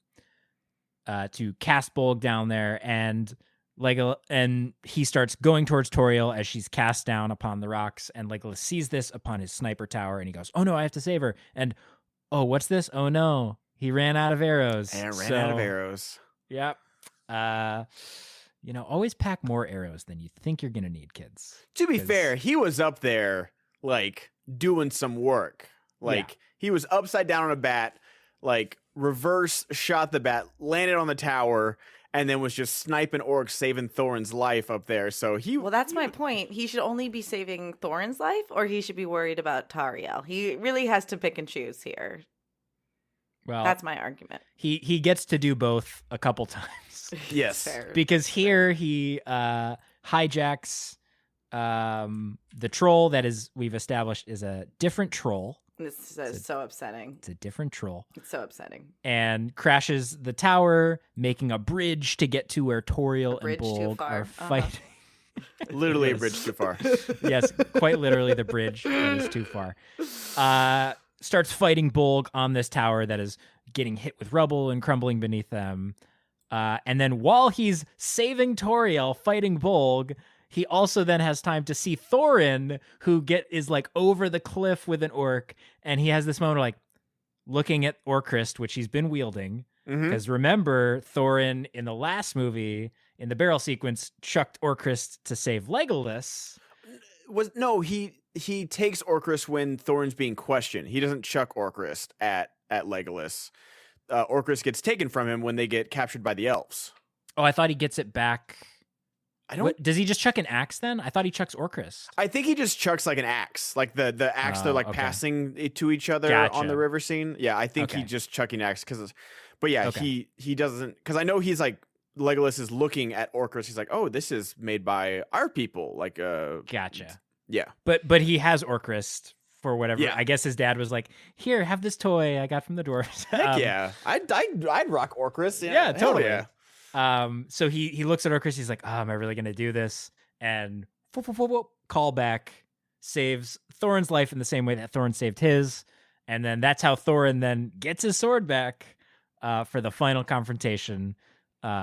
cast Bolg down there. And and he starts going towards Toriel as she's cast down upon the rocks, and Legolas sees this upon his sniper tower, and he goes, "Oh no, I have to save her!" And oh, what's this? Oh no, he ran out of arrows. And ran out of arrows. Yep. Always pack more arrows than you think you're gonna need, kids. To be fair, he was up there like doing some work. He was upside down on a bat, like reverse shot the bat, landed on the tower, and then was just sniping orcs, saving Thorin's life up there. So Well, that's my point. He should only be saving Thorin's life, or he should be worried about Tariel. He really has to pick and choose here. Well, that's my argument. He gets to do both a couple times. Yes. Fair. Because here he hijacks the troll that we've established is a different troll. This is so upsetting. It's a different troll. It's so upsetting. And crashes the tower, making a bridge to get to where Toriel and Bolg are fighting. Literally a bridge too far. Yes, quite literally the bridge that is too far. Starts fighting Bolg on this tower that is getting hit with rubble and crumbling beneath them. And then while he's saving Toriel, fighting Bolg, he also then has time to see Thorin, who is like over the cliff with an orc, and he has this moment of like looking at Orcrist, which he's been wielding. Because remember, Thorin in the last movie, in the barrel sequence, chucked Orcrist to save Legolas. He takes Orcrist when Thorin's being questioned. He doesn't chuck Orcrist at Legolas. Orcrist gets taken from him when they get captured by the elves. Oh, I thought he gets it back. Does he just chuck an axe then? I thought he chucks Orcrist. I think he just chucks like an axe, like the axe they're like passing it to each other on the river scene. Yeah, I think he just chucking axe he doesn't, because I know he's like Legolas is looking at Orcrist. He's like, oh, this is made by our people. Like, gotcha. Yeah, but he has Orcrist for whatever. Yeah. I guess his dad was like, here, have this toy I got from the dwarves. Heck yeah, I'd rock Orcrist. Yeah, totally. Yeah. So he looks at Orcrist. He's like, oh, am I really gonna do this? And call back, saves Thorin's life in the same way that Thorin saved his. And then that's how Thorin then gets his sword back for the final confrontation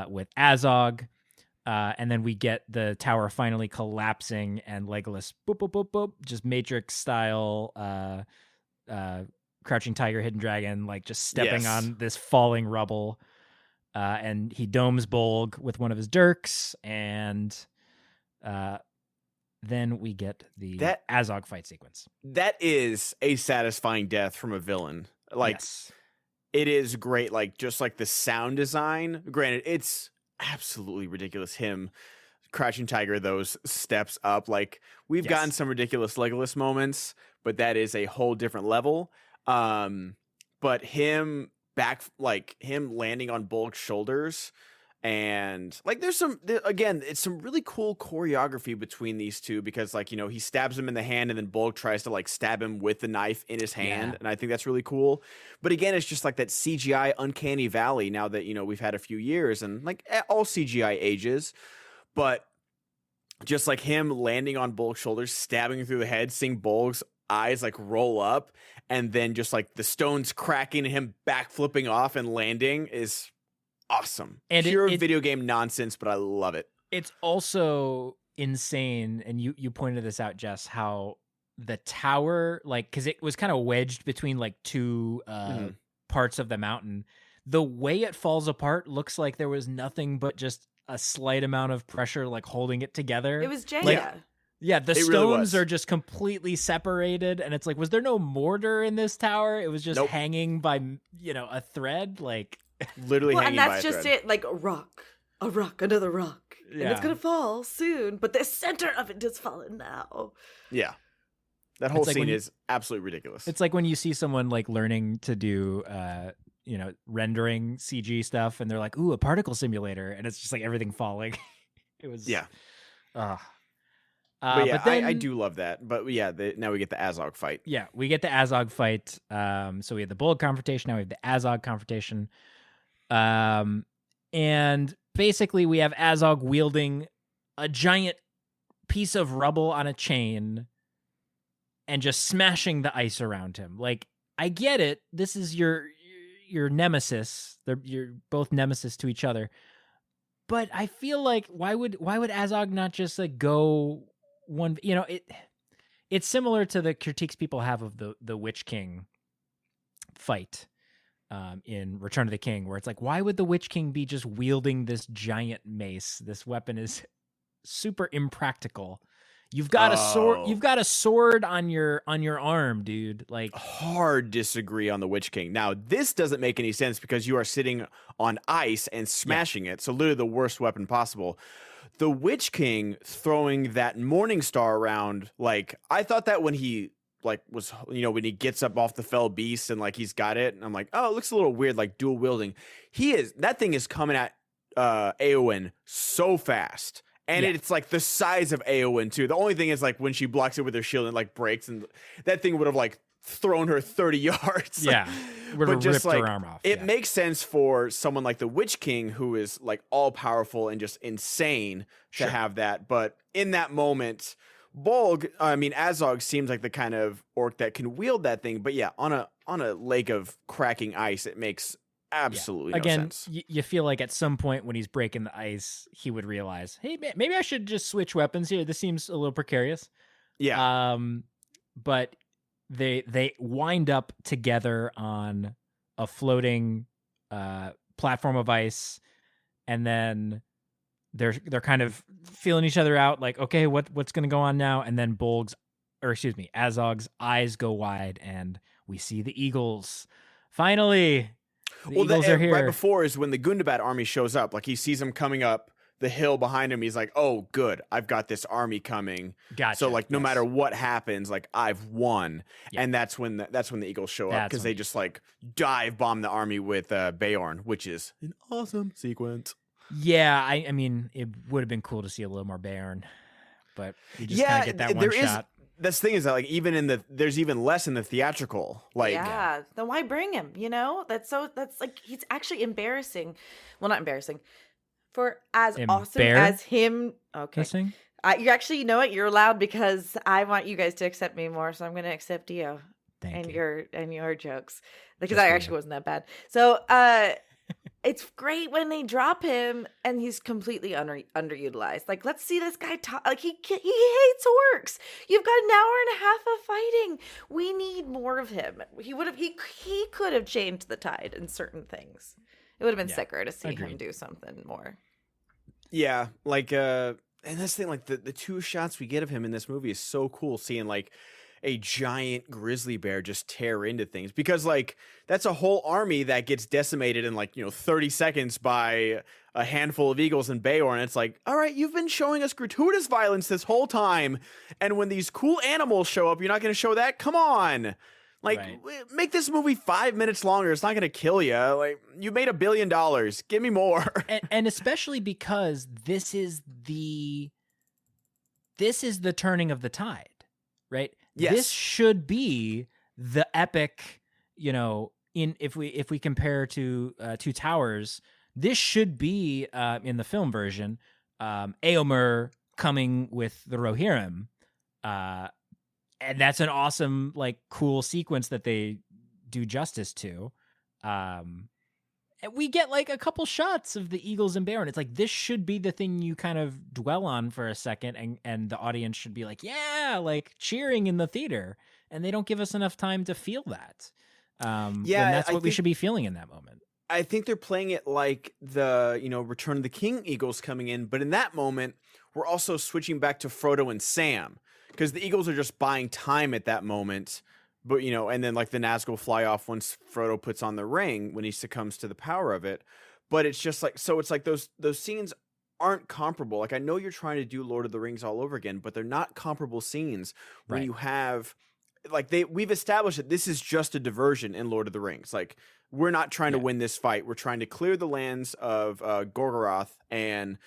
with Azog. And then we get the tower finally collapsing and Legolas, just Matrix style, Crouching Tiger, Hidden Dragon, like just stepping on this falling rubble. And he domes Bolg with one of his dirks, and then we get the Azog fight sequence. That is a satisfying death from a villain. Like, it is great. Like, just like the sound design. Granted, it's absolutely ridiculous. Him, Crouching Tiger, those steps up. Like, we've gotten some ridiculous Legolas moments, but that is a whole different level. But him landing on Bolg's shoulders, and like it's some really cool choreography between these two, because like, he stabs him in the hand and then Bolg tries to like stab him with the knife in his hand. And I think that's really cool. But again, it's just like that CGI uncanny valley now that, we've had a few years, and like all CGI ages, but just like him landing on Bolg's shoulders, stabbing him through the head, seeing Bolg's eyes like roll up, and then just like the stones cracking and him backflipping off and landing is awesome. And pure video game nonsense, but I love it. It's also insane, and you pointed this out, Jess, how the tower, like, because it was kind of wedged between like two parts of the mountain. The way it falls apart looks like there was nothing but just a slight amount of pressure like holding it together. It was Jenga. Yeah, the stones are just completely separated, and it's like, was there no mortar in this tower? It was just hanging by, a thread, like literally hanging by a thread. And that's just it, like a rock, another rock, and it's gonna fall soon. But the center of it has fallen now. Yeah, that whole scene is absolutely ridiculous. It's like when you see someone like learning to do, rendering CG stuff, and they're like, "Ooh, a particle simulator," and it's just like everything falling. It was But yeah, I do love that. But yeah, now we get the Azog fight. Yeah, we get the Azog fight. So we had the Bolg confrontation. Now we have the Azog confrontation. And basically we have Azog wielding a giant piece of rubble on a chain and just smashing the ice around him. Like, I get it. This is your nemesis. You're both nemesis to each other. But I feel like why would Azog not just like go one? You know, it's similar to the critiques people have of the Witch King fight in Return of the King, where it's like, why would the Witch King be just wielding this giant mace? This weapon is super impractical. You've got a sword. You've got a sword on your arm, dude. Like, hard disagree on the Witch King. Now, this doesn't make any sense because you are sitting on ice and smashing it. So literally the worst weapon possible. The Witch King throwing that Morning Star around, like, I thought that when he like was, you know, when he gets up off the fell beast and like he's got it, and I'm like, oh, it looks a little weird, like dual wielding. That thing is coming at Eowyn so fast. And it's like the size of Eowyn too. The only thing is like when she blocks it with her shield and it like breaks, and that thing would have like thrown her 30 yards. Yeah. Would have ripped her arm off. It makes sense for someone like the Witch King, who is like all powerful and just insane to have that. But in that moment, Azog seems like the kind of orc that can wield that thing. But yeah, on a lake of cracking ice, it makes absolutely no sense. Again, you feel like at some point when he's breaking the ice, he would realize, hey, maybe I should just switch weapons here. This seems a little precarious. Yeah. But they wind up together on a floating platform of ice, and then they're kind of feeling each other out, like, okay, what's going to go on now? And then Azog's eyes go wide, and we see the eagles. Finally, the eagles are here. Right before is when the Gundabad army shows up. Like, he sees them coming up the hill behind him. He's like, oh, good, I've got this army coming. Gotcha. So like, no matter what happens, like, I've won. Yeah. And that's when the eagles show up, because they just like dive bomb the army with Beorn, which is an awesome sequence. Yeah, I mean, it would have been cool to see a little more Beorn, but you just kind of get that one shot. This thing is that like there's even less in the theatrical. Like, yeah, then why bring him? You know, that's like, he's actually embarrassing. Well, not embarrassing. For as awesome as him. Okay, you actually, you know what? You're allowed, because I want you guys to accept me more, so I'm going to accept you. Thank you. your jokes, because I actually wasn't that bad. So, it's great when they drop him and he's completely underutilized. Like, let's see this guy talk. Like, he hates orcs. You've got an hour and a half of fighting. We need more of him. He could have changed the tide in certain things. It would have been sicker to see him do something more. Yeah, like, and this thing, like the two shots we get of him in this movie is so cool. Seeing like a giant grizzly bear just tear into things, because like that's a whole army that gets decimated in like, 30 seconds by a handful of eagles and Beorn. It's like, all right, you've been showing us gratuitous violence this whole time, and when these cool animals show up, you're not going to show that? Come on. Like, make this movie 5 minutes longer. It's not going to kill you. Like, you made $1 billion. Give me more. and especially because this is the turning of the tide, right? Yes. This should be the epic, if we compare to Two Towers, this should be in the film version, Éomer coming with the Rohirrim, and that's an awesome, like, cool sequence that they do justice to. And we get like a couple shots of the eagles and Beorn. It's like, this should be the thing you kind of dwell on for a second, and the audience should be like, yeah, like cheering in the theater. And they don't give us enough time to feel that. And that's what we should be feeling in that moment. I think they're playing it like the, Return of the King eagles coming in. But in that moment, we're also switching back to Frodo and Sam, because the eagles are just buying time at that moment. But, and then like the Nazgul fly off once Frodo puts on the ring, when he succumbs to the power of it. But it's just like, so it's like those scenes aren't comparable. Like, I know you're trying to do Lord of the Rings all over again, but they're not comparable scenes when you have, like, we've established that this is just a diversion in Lord of the Rings. Like, we're not trying to win this fight. We're trying to clear the lands of Gorgoroth and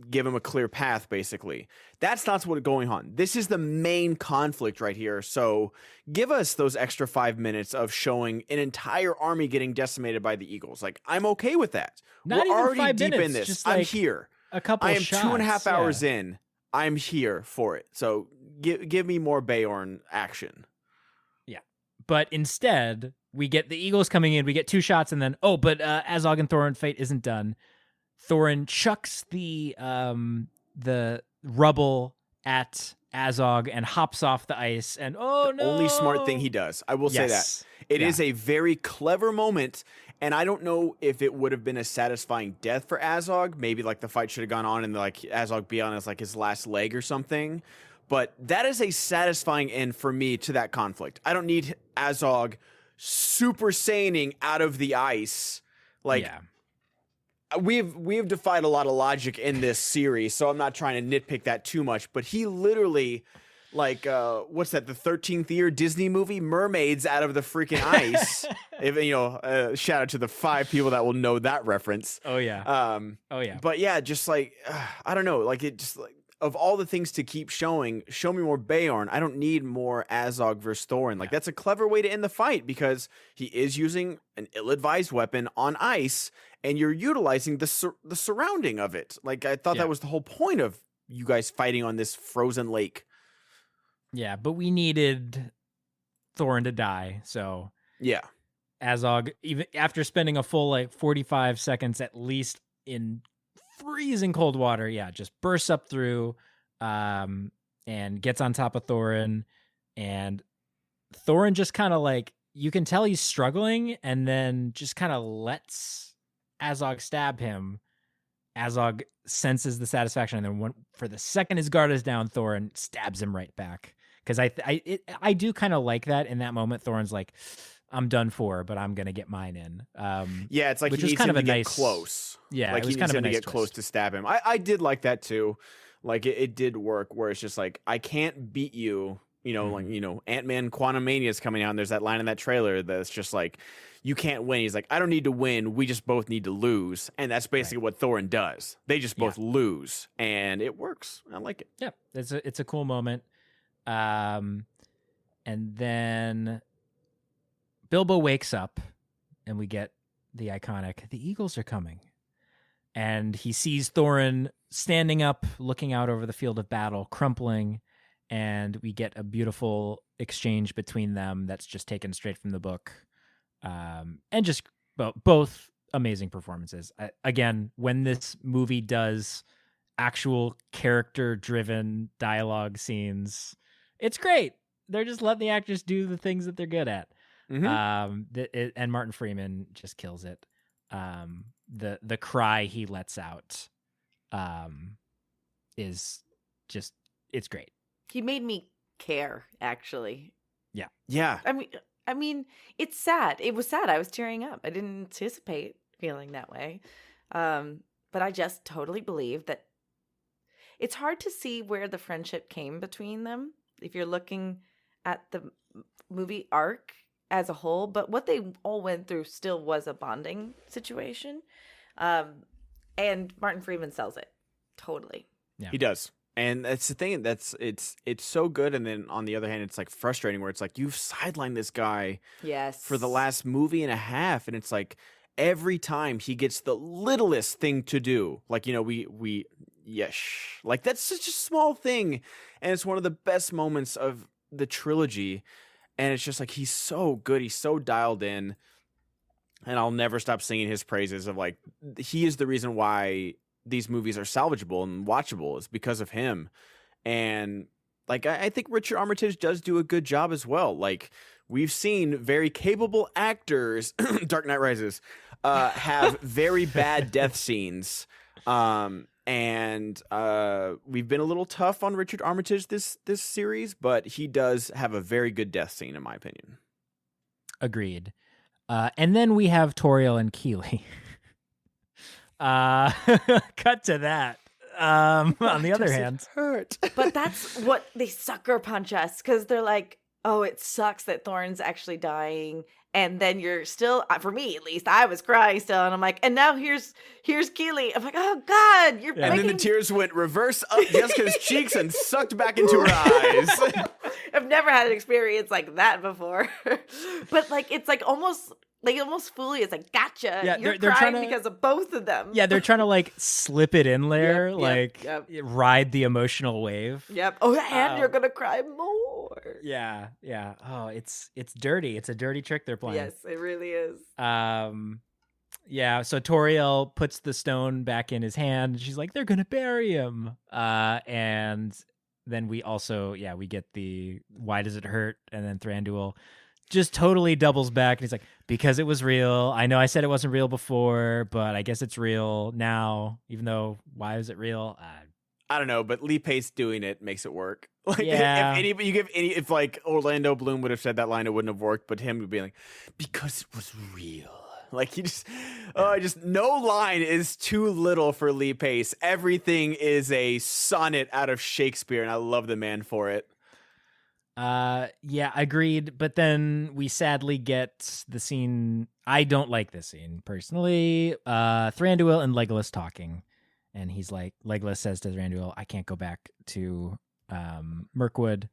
give him a clear path, basically. That's not what's going on. This is the main conflict right here. So give us those extra 5 minutes of showing an entire army getting decimated by the eagles. Like, I'm okay with that. Not We're even already 5 deep minutes, in this. just I'm like here. A couple I am shots, 2.5 hours in. I'm here for it. So give me more Beorn action. Yeah. But instead, we get the eagles coming in. We get 2 shots, and then, but Azog and Thorin fate isn't done. Thorin chucks the rubble at Azog and hops off the ice, and no! Only smart thing he does. I will say that. It is a very clever moment, and I don't know if it would have been a satisfying death for Azog. Maybe like the fight should have gone on and like Azog be on his last leg or something. But that is a satisfying end for me to that conflict. I don't need Azog Super Saiyaning out of the ice. Like, we've defied a lot of logic in this series, so I'm not trying to nitpick that too much. But he literally, like, what's that? The 13th year Disney movie, mermaids out of the freaking ice. Shout out to the 5 people that will know that reference. Oh yeah. But yeah, just like I don't know, like it just like. Of all the things to keep showing, show me more Beorn. I don't need more Azog versus Thorin. Like, that's a clever way to end the fight because he is using an ill-advised weapon on ice, and you're utilizing the surrounding of it. Like, I thought that was the whole point of you guys fighting on this frozen lake. Yeah, but we needed Thorin to die, so... Yeah. Azog, even after spending a full, 45 seconds at least in freezing cold water, just bursts up through and gets on top of Thorin, and Thorin just kind of you can tell he's struggling, and then just kind of lets Azog stab him. Azog senses the satisfaction, and then for the second his guard is down, Thorin stabs him right back. Because I do kind of like that in that moment. Thorin's like, I'm done for, but I'm gonna get mine in. It's like which he is needs kind him of to a get nice close. Yeah, like it was he kind needs of him a to nice get close twist. to stab him. I did like that too. Like it did work where it's just like I can't beat you. Ant-Man Quantumania is coming out, and there's that line in that trailer that's just like, you can't win. He's like, I don't need to win. We just both need to lose. And that's basically what Thorin does. They just both lose, and it works. I like it. Yeah, it's a cool moment. And then Bilbo wakes up, and we get the iconic, the Eagles are coming. And he sees Thorin standing up, looking out over the field of battle, crumpling, and we get a beautiful exchange between them that's just taken straight from the book. And just both amazing performances. Again, when this movie does actual character-driven dialogue scenes, it's great. They're just letting the actors do the things that they're good at. Mm-hmm. And Martin Freeman just kills it. The cry he lets out is just, it's great. He made me care, actually. Yeah. I mean, it's sad. It was sad. I was tearing up. I didn't anticipate feeling that way. But I just totally believe that it's hard to see where the friendship came between them if you're looking at the movie arc as a whole. But what they all went through still was a bonding situation. And Martin Freeman sells it. Totally. Yeah. He does. And that's the thing. It's so good, and then on the other hand, it's like frustrating where it's like you've sidelined this guy, for the last movie and a half, and it's like every time he gets the littlest thing to do, like like that's such a small thing, and it's one of the best moments of the trilogy, and it's just like he's so good, he's so dialed in, and I'll never stop singing his praises of like he is the reason why these movies are salvageable and watchable is because of him. And like, I think Richard Armitage does do a good job as well. Like we've seen very capable actors, Dark Knight Rises, have very bad death scenes. And we've been a little tough on Richard Armitage this series, but he does have a very good death scene in my opinion. Agreed. And then we have Toriel and Keeley. Cut to that. On the other hand, hurt. But that's what they sucker punch us because they're like, "Oh, it sucks that Thorin's actually dying," and then you're still, for me at least, I was crying still, and I'm like, "And now here's Keeley." I'm like, "Oh God, you're." And then the tears went reverse up Jessica's cheeks and sucked back into her eyes. I've never had an experience like that before, but like it's like almost. Like almost fully, it's like, gotcha. Yeah, you're they're crying trying to, because of both of them. Yeah, they're trying to like slip it in there, Yep. ride the emotional wave. Yep. Oh, and you're gonna cry more. Yeah. Oh, it's dirty. It's a dirty trick they're playing. Yes, it really is. Yeah, so Toriel puts the stone back in his hand. She's like, they're going to bury him. And then we also, we get the why does it hurt? And then Thranduil just totally doubles back. And he's like, because it was real. I know I said it wasn't real before, but I guess it's real now, even though why is it real? I don't know, but Lee Pace doing it makes it work. Like if like Orlando Bloom would have said that line, it wouldn't have worked. But him would be like, because it was real. Like he just, no line is too little for Lee Pace. Everything is a sonnet out of Shakespeare, and I love the man for it. Yeah, agreed. But then we sadly get the scene. I don't like this scene personally. Thranduil and Legolas talking, and he's like, Legolas says to Thranduil, "I can't go back to Mirkwood."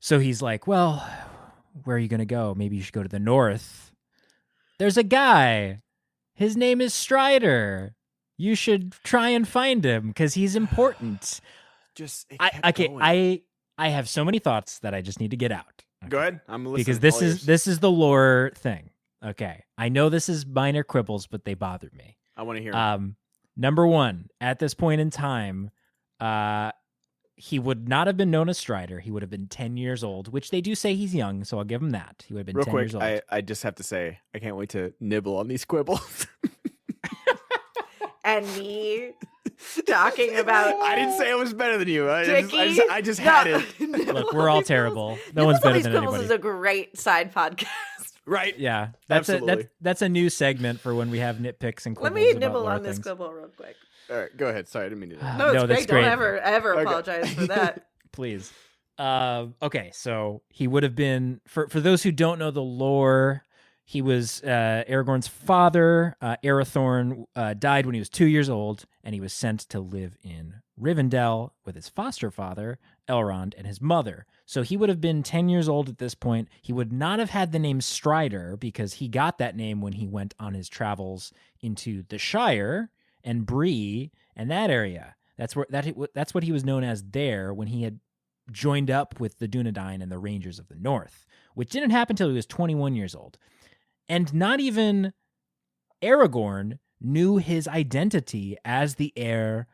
So he's like, "Well, where are you gonna go? Maybe you should go to the north. There's a guy. His name is Strider. You should try and find him because he's important." I have so many thoughts that I just need to get out. Okay. Go ahead. I'm listening. Because this is the lore thing. Okay. I know this is minor quibbles, but they bother me. I want to hear. Number one, at this point in time, he would not have been known as Strider. He would have been 10 years old, which they do say he's young, so I'll give him that. He would have been Real 10 quick, years old. I just have to say, I can't wait to nibble on these quibbles. And me talking about... I didn't say I was better than you. I just No, had it. Look, we're all terrible. No one's better than anybody. Is a great side podcast. Right. Yeah. Absolutely. That's a new segment for when we have nitpicks and quibbles. Let me about nibble lore on this things. quibble real quick. All right, go ahead. Sorry, I didn't mean to do that. No, it's that's great. great. Don't ever Okay. apologize for that. Please. Okay, so he would have been, for those who don't know the lore, he was Aragorn's father. Arathorn died when he was 2 years old, and he was sent to live in Rivendell with his foster father, Elrond, and his mother. So he would have been 10 years old at this point. He would not have had the name Strider because he got that name when he went on his travels into the Shire and Bree and that area. That's what he was known as there when he had joined up with the Dunedain and the Rangers of the North, which didn't happen until he was 21 years old. And not even Aragorn knew his identity as the heir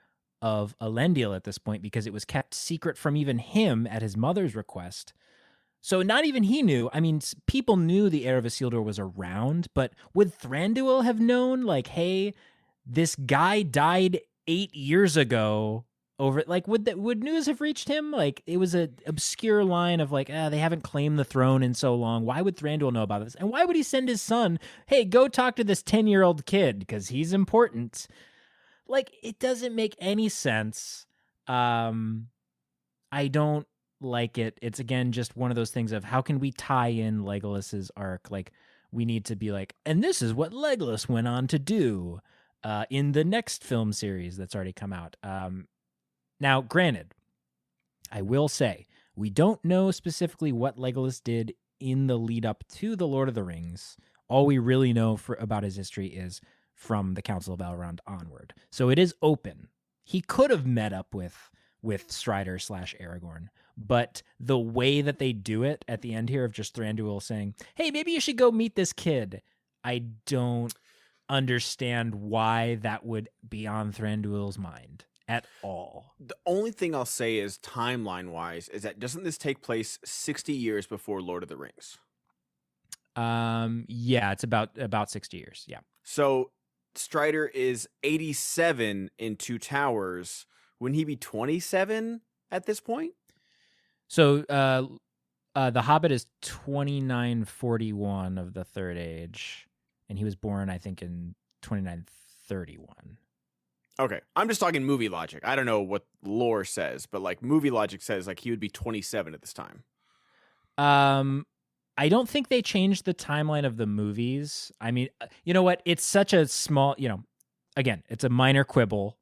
of Elendil at this point because it was kept secret from even him at his mother's request. So not even he knew. I mean, people knew the heir of Isildur was around, but would Thranduil have known, like, hey, this guy died 8 years ago? Over, like, would news have reached him? Like, it was an obscure line of like, they haven't claimed the throne in so long. Why would Thranduil know about this? And why would he send his son, hey, go talk to this 10-year-old kid because he's important? Like, it doesn't make any sense. I don't like it. It's, again, just one of those things of how can we tie in Legolas's arc? Like, we need to be like, and this is what Legolas went on to do in the next film series that's already come out. Now, granted, I will say, we don't know specifically what Legolas did in the lead up to The Lord of the Rings. All we really know about his history is from the Council of Elrond onward. So it is open. He could have met up with Strider / Aragorn, but the way that they do it at the end here of just Thranduil saying, hey, maybe you should go meet this kid, I don't understand why that would be on Thranduil's mind at all. The only thing I'll say is timeline-wise is that doesn't this take place 60 years before Lord of the Rings? Yeah, it's about 60 years. Yeah. So Strider is 87 in Two Towers. Wouldn't he be 27 at this point? So the Hobbit is 2941 of the Third Age, and he was born, I think, in 2931. Okay, I'm just talking movie logic. I don't know what lore says, but like movie logic says like he would be 27 at this time. I don't think they changed the timeline of the movies. I mean, you know what? It's such a small, again, it's a minor quibble.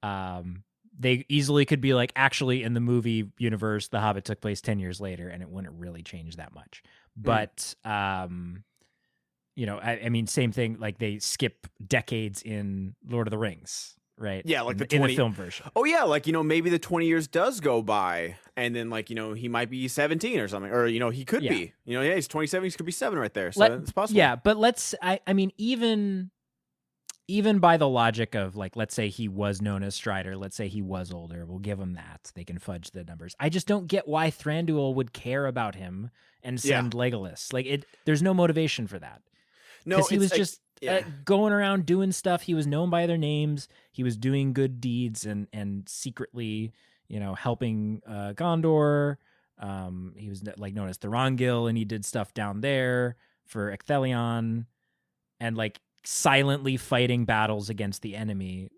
They easily could be like, actually, in the movie universe, The Hobbit took place 10 years later, and it wouldn't really change that much. But, I mean, same thing, like they skip decades in Lord of the Rings. right? Yeah, like in the film version. Oh yeah, like maybe the 20 years does go by, and then like he might be 17 or something, or he could be. He's 27. He could be 7 right there. So it's possible. Yeah, but I mean, even by the logic of like, let's say he was known as Strider, let's say he was older, we'll give him that. They can fudge the numbers. I just don't get why Thranduil would care about him and send Legolas. Like there's no motivation for that. No, because he was just going around doing stuff. He was known by their names. He was doing good deeds and secretly, helping Gondor. He was like known as Thorongil, and he did stuff down there for Ecthelion, and like silently fighting battles against the enemy.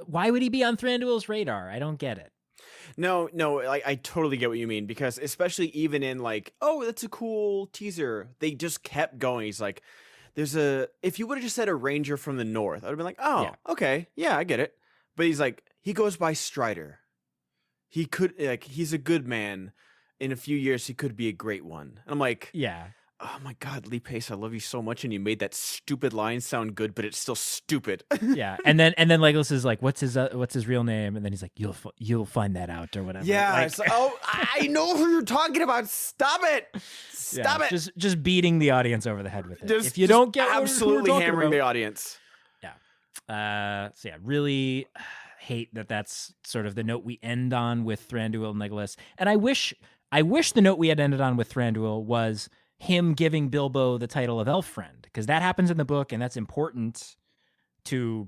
Why would he be on Thranduil's radar? I don't get it. No, I totally get what you mean, because especially even in like, oh, that's a cool teaser, they just kept going. He's like, if you would have just said a ranger from the north, I would have been like, oh, okay, yeah, I get it. But he's like, he goes by Strider. He could, like, he's a good man. In a few years, he could be a great one. And I'm like, yeah. Oh my God, Lee Pace, I love you so much, and you made that stupid line sound good, but it's still stupid. Yeah, and then Legolas is like, "What's his real name?" And then he's like, "You'll find that out or whatever." Yeah, like, it's like, oh, I know who you're talking about. Stop it, stop it. Just beating the audience over the head with it. If you don't get absolutely what hammering the audience. Yeah. So yeah, really hate that. That's sort of the note we end on with Thranduil and Legolas. And I wish the note we had ended on with Thranduil was him giving Bilbo the title of elf friend, because that happens in the book, and that's important to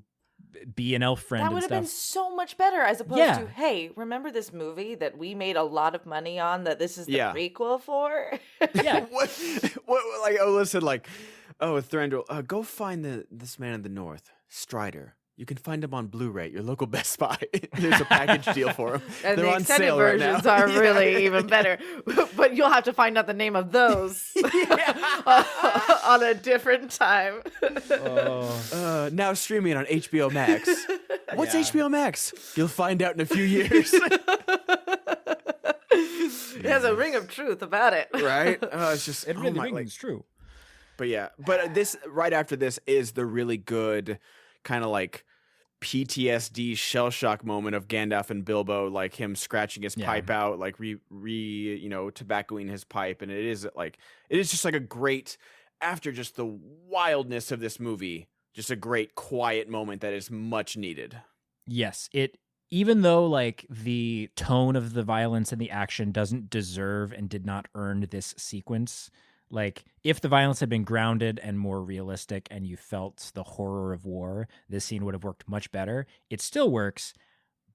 be an elf friend. That would have been so much better, as opposed to, hey, remember this movie that we made a lot of money on that this is the prequel for? Yeah. what like, oh, listen, like, oh, Thranduil, go find this man in the north, Strider. You can find them on Blu-ray at your local Best Buy. There's a package deal for them. And they're the on extended sale versions right now. are really even better. But you'll have to find out the name of those on a different time. Now streaming on HBO Max. What's HBO Max? You'll find out in a few years. It has a ring of truth about it. Right? It's just... It really rings true. But yeah. But this, right after this, is the really good kind of like PTSD shell shock moment of Gandalf and Bilbo, like him scratching his pipe out, like tobaccoing his pipe. And it is just like a great, after just the wildness of this movie, just a great quiet moment that is much needed. Yes. Even though like the tone of the violence and the action doesn't deserve and did not earn this sequence, like, if the violence had been grounded and more realistic and you felt the horror of war, this scene would have worked much better. It still works,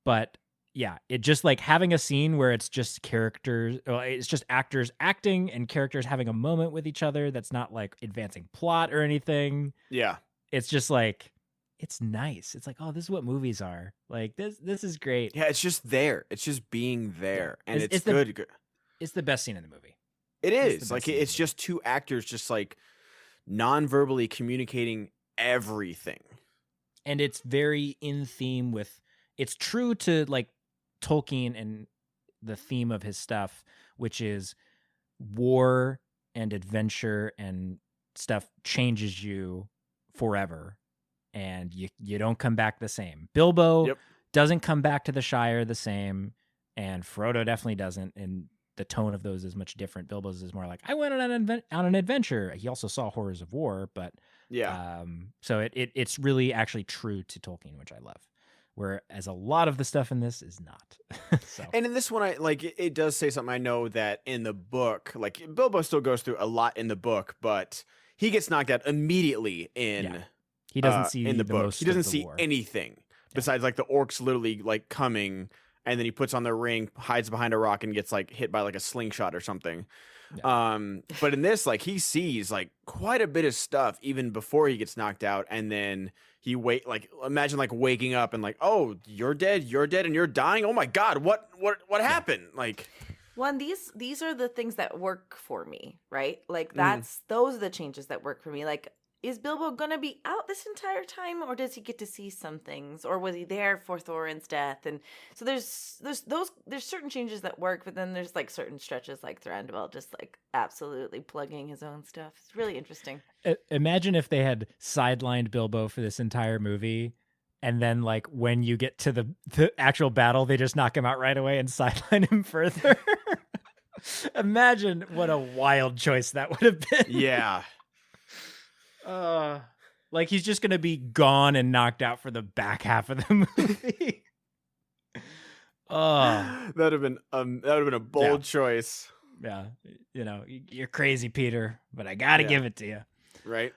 but yeah, it just like having a scene where it's just it's just actors acting and characters having a moment with each other that's not like advancing plot or anything. Yeah. It's just like, it's nice. It's like, oh, this is what movies are. Like, this is great. Yeah, it's just there. It's just being there. And it's good. It's the best scene in the movie. It is. Like, it's just two actors just like non-verbally communicating everything. And it's very in theme with, it's true to like Tolkien and the theme of his stuff, which is war and adventure and stuff changes you forever. And you don't come back the same. Bilbo doesn't come back to the Shire the same, and Frodo definitely doesn't. And the tone of those is much different. Bilbo's is more like, I went on an adventure. He also saw horrors of war, but so it's really actually true to Tolkien, which I love. Whereas a lot of the stuff in this is not. So. And in this one, it does say something. I know that in the book, like Bilbo still goes through a lot in the book, but he gets knocked out immediately in. He doesn't see in the book. most he doesn't of the see war. anything besides like the orcs literally like coming, and then he puts on the ring, hides behind a rock, and gets like hit by like a slingshot or something. Yeah. But in this, like he sees like quite a bit of stuff even before he gets knocked out, and then he imagine like waking up and like, oh, you're dead, and you're dying. Oh my God, what happened? Like. One, these are the things that work for me, right? Like those are the changes that work for me. Like, is Bilbo gonna be out this entire time, or does he get to see some things, or was he there for Thorin's death? And so there's certain changes that work, but then there's like certain stretches like Thranduil just like absolutely plugging his own stuff. It's really interesting. Imagine if they had sidelined Bilbo for this entire movie, And then, like, when you get to the actual battle, they just knock him out right away and sideline him further. Imagine what a wild choice that would have been. Yeah. Like, he's just going to be gone and knocked out for the back half of the movie. That would have been a bold choice. Yeah. You know, you're crazy, Peter, but I got to give it to you. Right.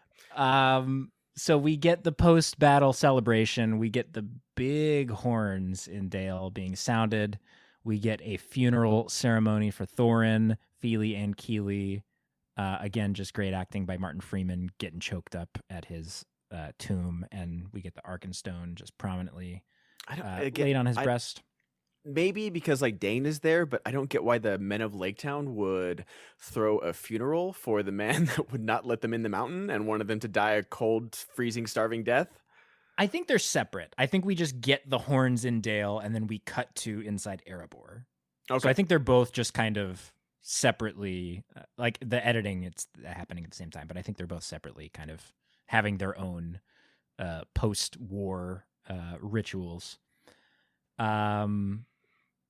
So we get the post-battle celebration. We get the big horns in Dale being sounded. We get a funeral ceremony for Thorin, Feely, and Keely. Again, just great acting by Martin Freeman getting choked up at his tomb. And we get the Arkenstone just prominently laid on his breast. Maybe because like Dane is there, but I don't get why the men of Laketown would throw a funeral for the man that would not let them in the mountain and wanted them to die a cold, freezing, starving death. I think they're separate. I think we just get the horns in Dale and then we cut to inside Erebor. Okay. So I think they're both just kind of separately, like the editing, it's happening at the same time, but I think they're both separately kind of having their own post-war rituals.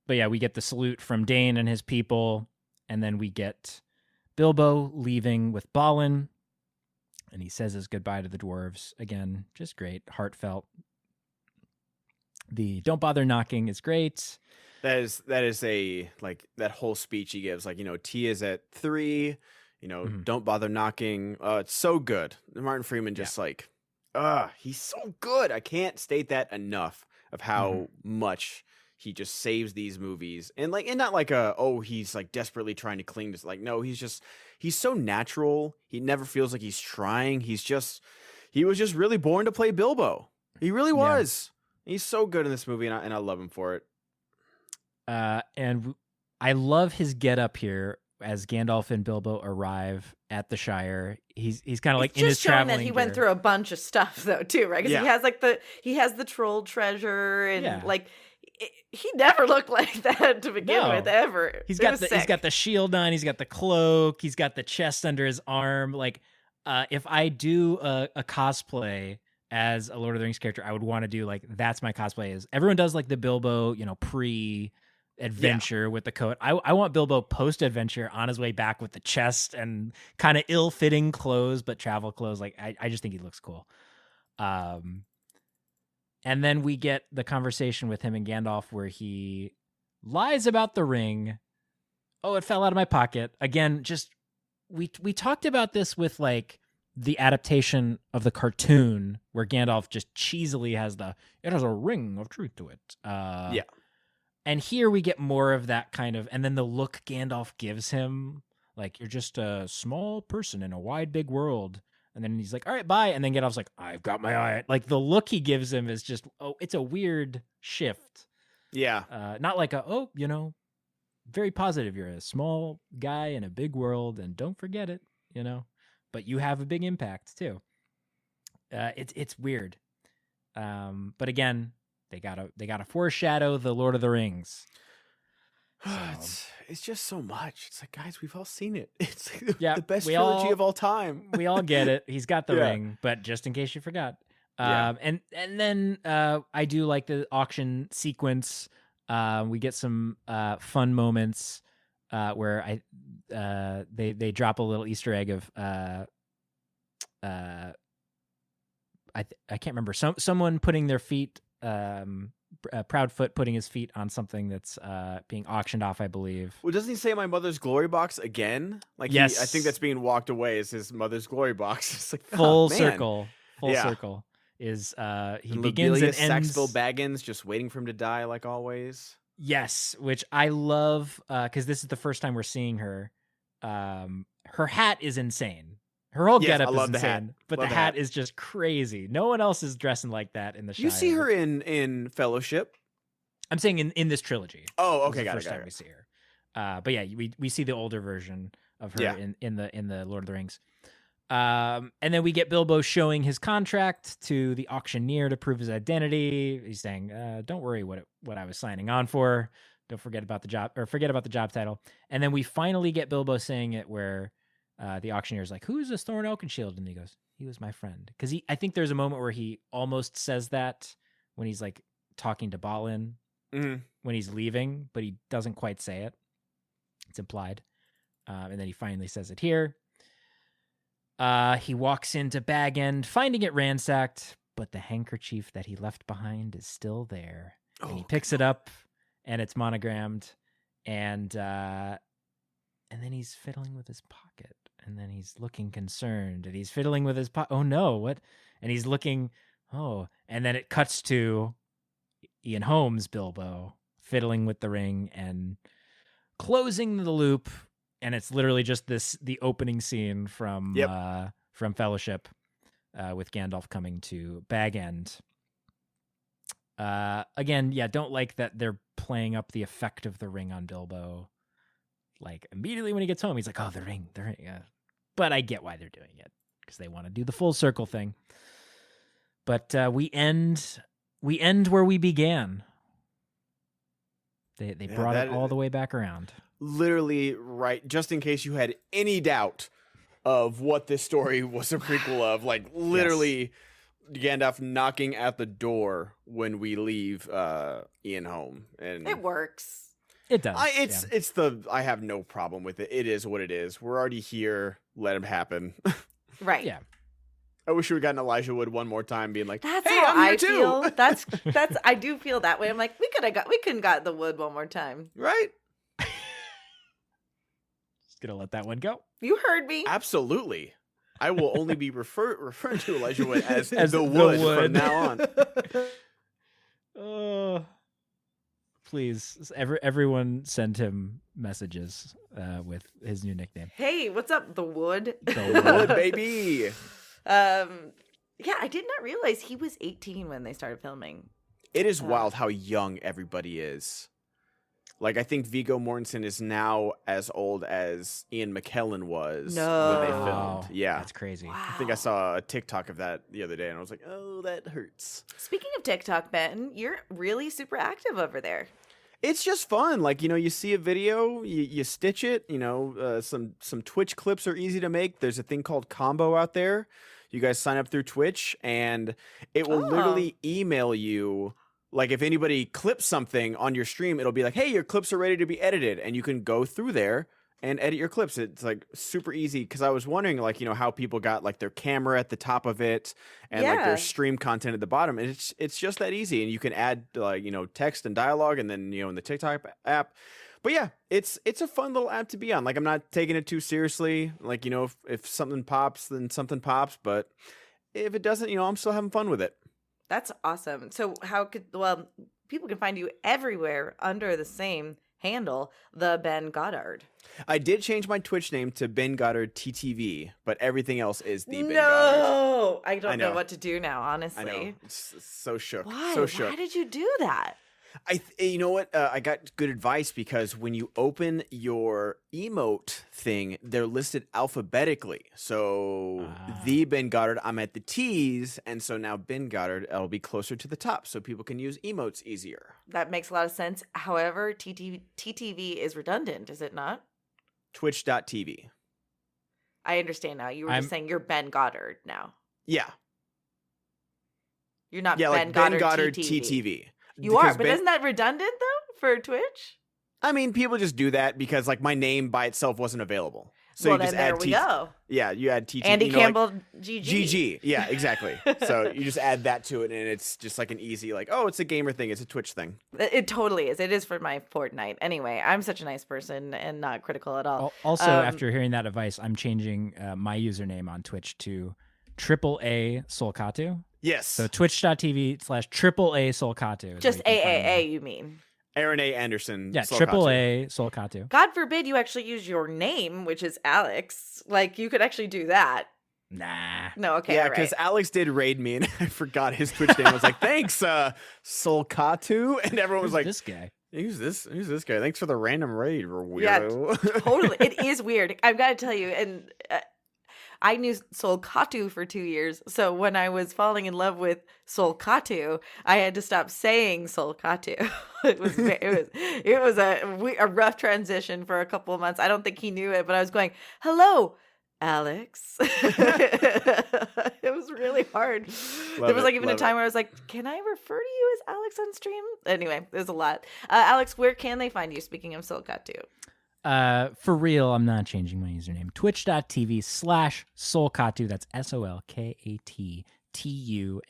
But yeah, we get the salute from Dane and his people, and then we get Bilbo leaving with Balin, and he says his goodbye to the dwarves. Again, just great, heartfelt. The "don't bother knocking" is great. That is a, like, that whole speech he gives, like, you know, tea is at 3, you know, don't bother knocking. It's so good. Martin Freeman just he's so good. I can't state that enough of how much he just saves these movies. And not like he's like desperately trying to cling to, like, no, he's so natural. He never feels like he's trying. He was just really born to play Bilbo. He really was. Yeah. He's so good in this movie, and I love him for it. And I love his get up here as Gandalf and Bilbo arrive at the Shire. He's kind of like in his traveling that he gear. went through a bunch of stuff though too, right? Because he has the troll treasure and he never looked like that to begin with ever. He's got the shield on. He's got the cloak. He's got the chest under his arm. Like, if I do a cosplay as a Lord of the Rings character, I would want to do like, that's my cosplay. Is everyone does like the Bilbo, you know, pre-adventure with the coat. I want Bilbo post-adventure on his way back with the chest and kind of ill-fitting clothes, but travel clothes. Like, I just think he looks cool. And then we get the conversation with him and Gandalf where he lies about the ring. Oh, it fell out of my pocket. Again, just we talked about this with like the adaptation of the cartoon where Gandalf just cheesily has it has a ring of truth to it. And here we get more of that kind of, and then the look Gandalf gives him, like, you're just a small person in a wide, big world. And then he's like, all right, bye. And then Gandalf's like, I've got my eye. Like, the look he gives him is just, it's a weird shift. Yeah. Not like very positive. You're a small guy in a big world and don't forget it, but you have a big impact too. It's weird. But again, they gotta foreshadow the Lord of the Rings. So, it's just so much. It's like, guys, we've all seen it. It's like the best trilogy of all time. We all get it. He's got the ring, but just in case you forgot. And then I do like the auction sequence. We get some fun moments where they drop a little Easter egg of I can't remember, someone putting their feet. Proudfoot putting his feet on something that's being auctioned off, I believe. Well, doesn't he say my mother's glory box again? Like, yes. I think that's being walked away as his mother's glory box. It's like full circle is he and begins and ends. Saxville Baggins just waiting for him to die, like always. Yes, which I love because this is the first time we're seeing her. Her hat is insane. Her whole getup is insane, but the hat is just crazy. No one else is dressing like that in the Shire. You see her in Fellowship? I'm saying in this trilogy. Oh, okay, got it. First time we see her. But yeah, we see the older version of her in the Lord of the Rings. And then we get Bilbo showing his contract to the auctioneer to prove his identity. He's saying, "Don't worry what I was signing on for. Don't forget about the job, or forget about the job title." And then we finally get Bilbo saying it where. The auctioneer's like, "Who's this Thorin Oakenshield?" And he goes, "He was my friend." Because I think there's a moment where he almost says that when he's like talking to Balin when he's leaving, but he doesn't quite say it. It's implied. And then he finally says it here. He walks into Bag End, finding it ransacked, but the handkerchief that he left behind is still there. And he picks it up, and it's monogrammed, and then he's fiddling with his pocket, and then he's looking concerned, and he's fiddling with his pocket. Oh no, what? And he's looking, and then it cuts to Ian Holmes' Bilbo fiddling with the ring and closing the loop, and it's literally just the opening scene from Fellowship with Gandalf coming to Bag End. Again, don't like that they're playing up the effect of the ring on Bilbo. Like immediately when he gets home, he's like, "Oh, the ring." But I get why they're doing it because they want to do the full circle thing. But we end where we began. They brought it all the way back around. Literally, right. Just in case you had any doubt of what this story was a prequel of, like literally Gandalf knocking at the door when we leave Ian home, and it works. It does. I have no problem with it. It is what it is. We're already here. Let it happen. Right. Yeah. I wish we would gotten Elijah Wood one more time, being like, "That's hey, how I'm here I too." feel. That's I do feel that way. I'm like, we couldn't got the Wood one more time, right? Just gonna let that one go. You heard me. Absolutely. I will only be referring to Elijah Wood as the Wood from now on. Please, everyone send him messages with his new nickname. Hey, what's up, the Wood? The Wood, baby. I did not realize he was 18 when they started filming. It is wild how young everybody is. Like, I think Viggo Mortensen is now as old as Ian McKellen was when they filmed. Yeah. That's crazy. Wow. I think I saw a TikTok of that the other day, and I was like, oh, that hurts. Speaking of TikTok, Ben, you're really super active over there. It's just fun. Like, you see a video, you stitch it, some Twitch clips are easy to make. There's a thing called Combo out there. You guys sign up through Twitch, and it will literally email you. Like, if anybody clips something on your stream, it'll be like, hey, your clips are ready to be edited. And you can go through there and edit your clips. It's, like, super easy. Because I was wondering, like, how people got, like, their camera at the top of it and, like, their stream content at the bottom. And it's just that easy. And you can add, like, text and dialogue and then, in the TikTok app. But, yeah, it's a fun little app to be on. Like, I'm not taking it too seriously. Like, if something pops, then something pops. But if it doesn't, I'm still having fun with it. That's awesome. So people can find you everywhere under the same handle, the Ben Goddard. I did change my Twitch name to Ben Goddard TTV, but everything else is the Ben Goddard. No, I don't know what to do now, honestly. I know. It's so shook. Why? So shook. Why did you do that? You know what? I got good advice because when you open your emote thing, they're listed alphabetically. So the Ben Goddard, I'm at the T's, and so now Ben Goddard, I'll be closer to the top, so people can use emotes easier. That makes a lot of sense. However, TTV is redundant, is it not? Twitch.tv. I understand now. You were just saying you're Ben Goddard now. Yeah. You're not Ben Goddard TTV. You are, but isn't that redundant though for Twitch? I mean, people just do that because like my name by itself wasn't available. So you just add go. Yeah, you add TT. Andy Campbell GG. GG. Yeah, exactly. So you just add that to it, and it's just like an easy it's a gamer thing. It's a Twitch thing. It totally is. It is for my Fortnite. Anyway, I'm such a nice person and not critical at all. Also, after hearing that advice, I'm changing my username on Twitch to AAA Solkatu. Yes. So twitch.tv/AAA Solkatu. Just AAA, you mean? Aaron A. Anderson. Yeah, AAA Solkatu. God forbid you actually use your name, which is Alex. Like, you could actually do that. Nah. No, okay. Yeah, because Alex did raid me, and I forgot his Twitch name. I was like, thanks, Solkatu. And everyone was like, this guy. Who's this guy? Thanks for the random raid, weirdo. Yeah, totally. It is weird. I've got to tell you, and I knew Solkatu for 2 years, so when I was falling in love with Solkatu, I had to stop saying Solkatu. It was a rough transition for a couple of months. I don't think he knew it, but I was going, hello, Alex. It was really hard. There was like even a time where I was like, can I refer to you as Alex on stream? Anyway, there's a lot. Alex, where can they find you? Speaking of Solkatu. For real, I'm not changing my username. Twitch.tv/Solkatu. That's SOLKATTU.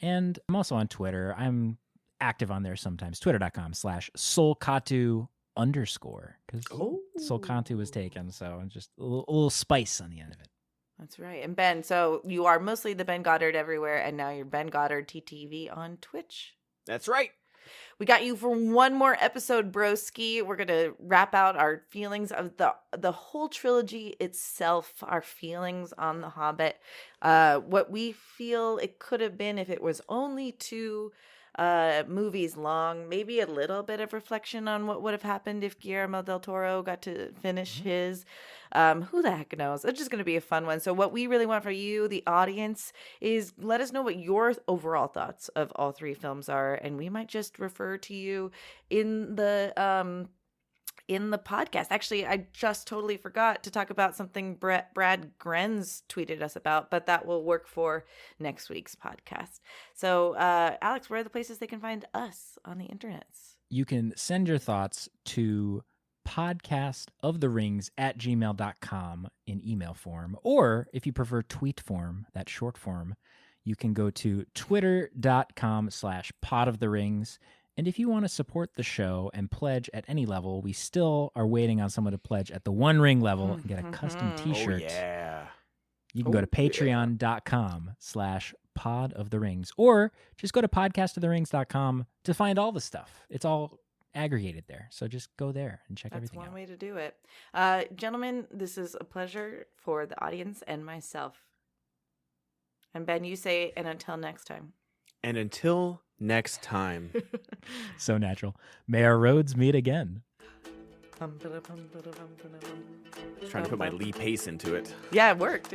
And I'm also on Twitter. I'm active on there sometimes. Twitter.com/Solkatu_. Because Solkatu was taken, so just a little spice on the end of it. That's right. And Ben, so you are mostly the Ben Goddard everywhere, and now you're Ben Goddard TTV on Twitch. That's right. We got you for one more episode, broski. We're going to wrap out our feelings of the whole trilogy itself, our feelings on The Hobbit, what we feel it could have been if it was only 2 movies long, maybe a little bit of reflection on what would have happened if Guillermo del Toro got to finish his. Who the heck knows? It's just going to be a fun one. So what we really want for you, the audience, is let us know what your overall thoughts of all 3 films are, and we might just refer to you in the podcast. Actually, I just totally forgot to talk about something Brad Grenz tweeted us about, but that will work for next week's podcast. So, Alex, where are the places they can find us on the internets? You can send your thoughts to PodcastoftheRings@gmail.com in email form, or if you prefer tweet form, that short form, you can go to twitter.com/PodOfTheRings. And if you want to support the show and pledge at any level, we still are waiting on someone to pledge at the One Ring level and get a custom t-shirt. Oh, yeah. You can go to patreon.com/PodOfTheRings, or just go to podcastoftherings.com to find all the stuff. It's all aggregated there. So just go there and check everything out. That's one way to do it. Gentlemen, this is a pleasure for the audience and myself. And Ben, you say, and until next time. And until next time. So natural. May our roads meet again. Trying to put my Lee Pace into it. Yeah, it worked.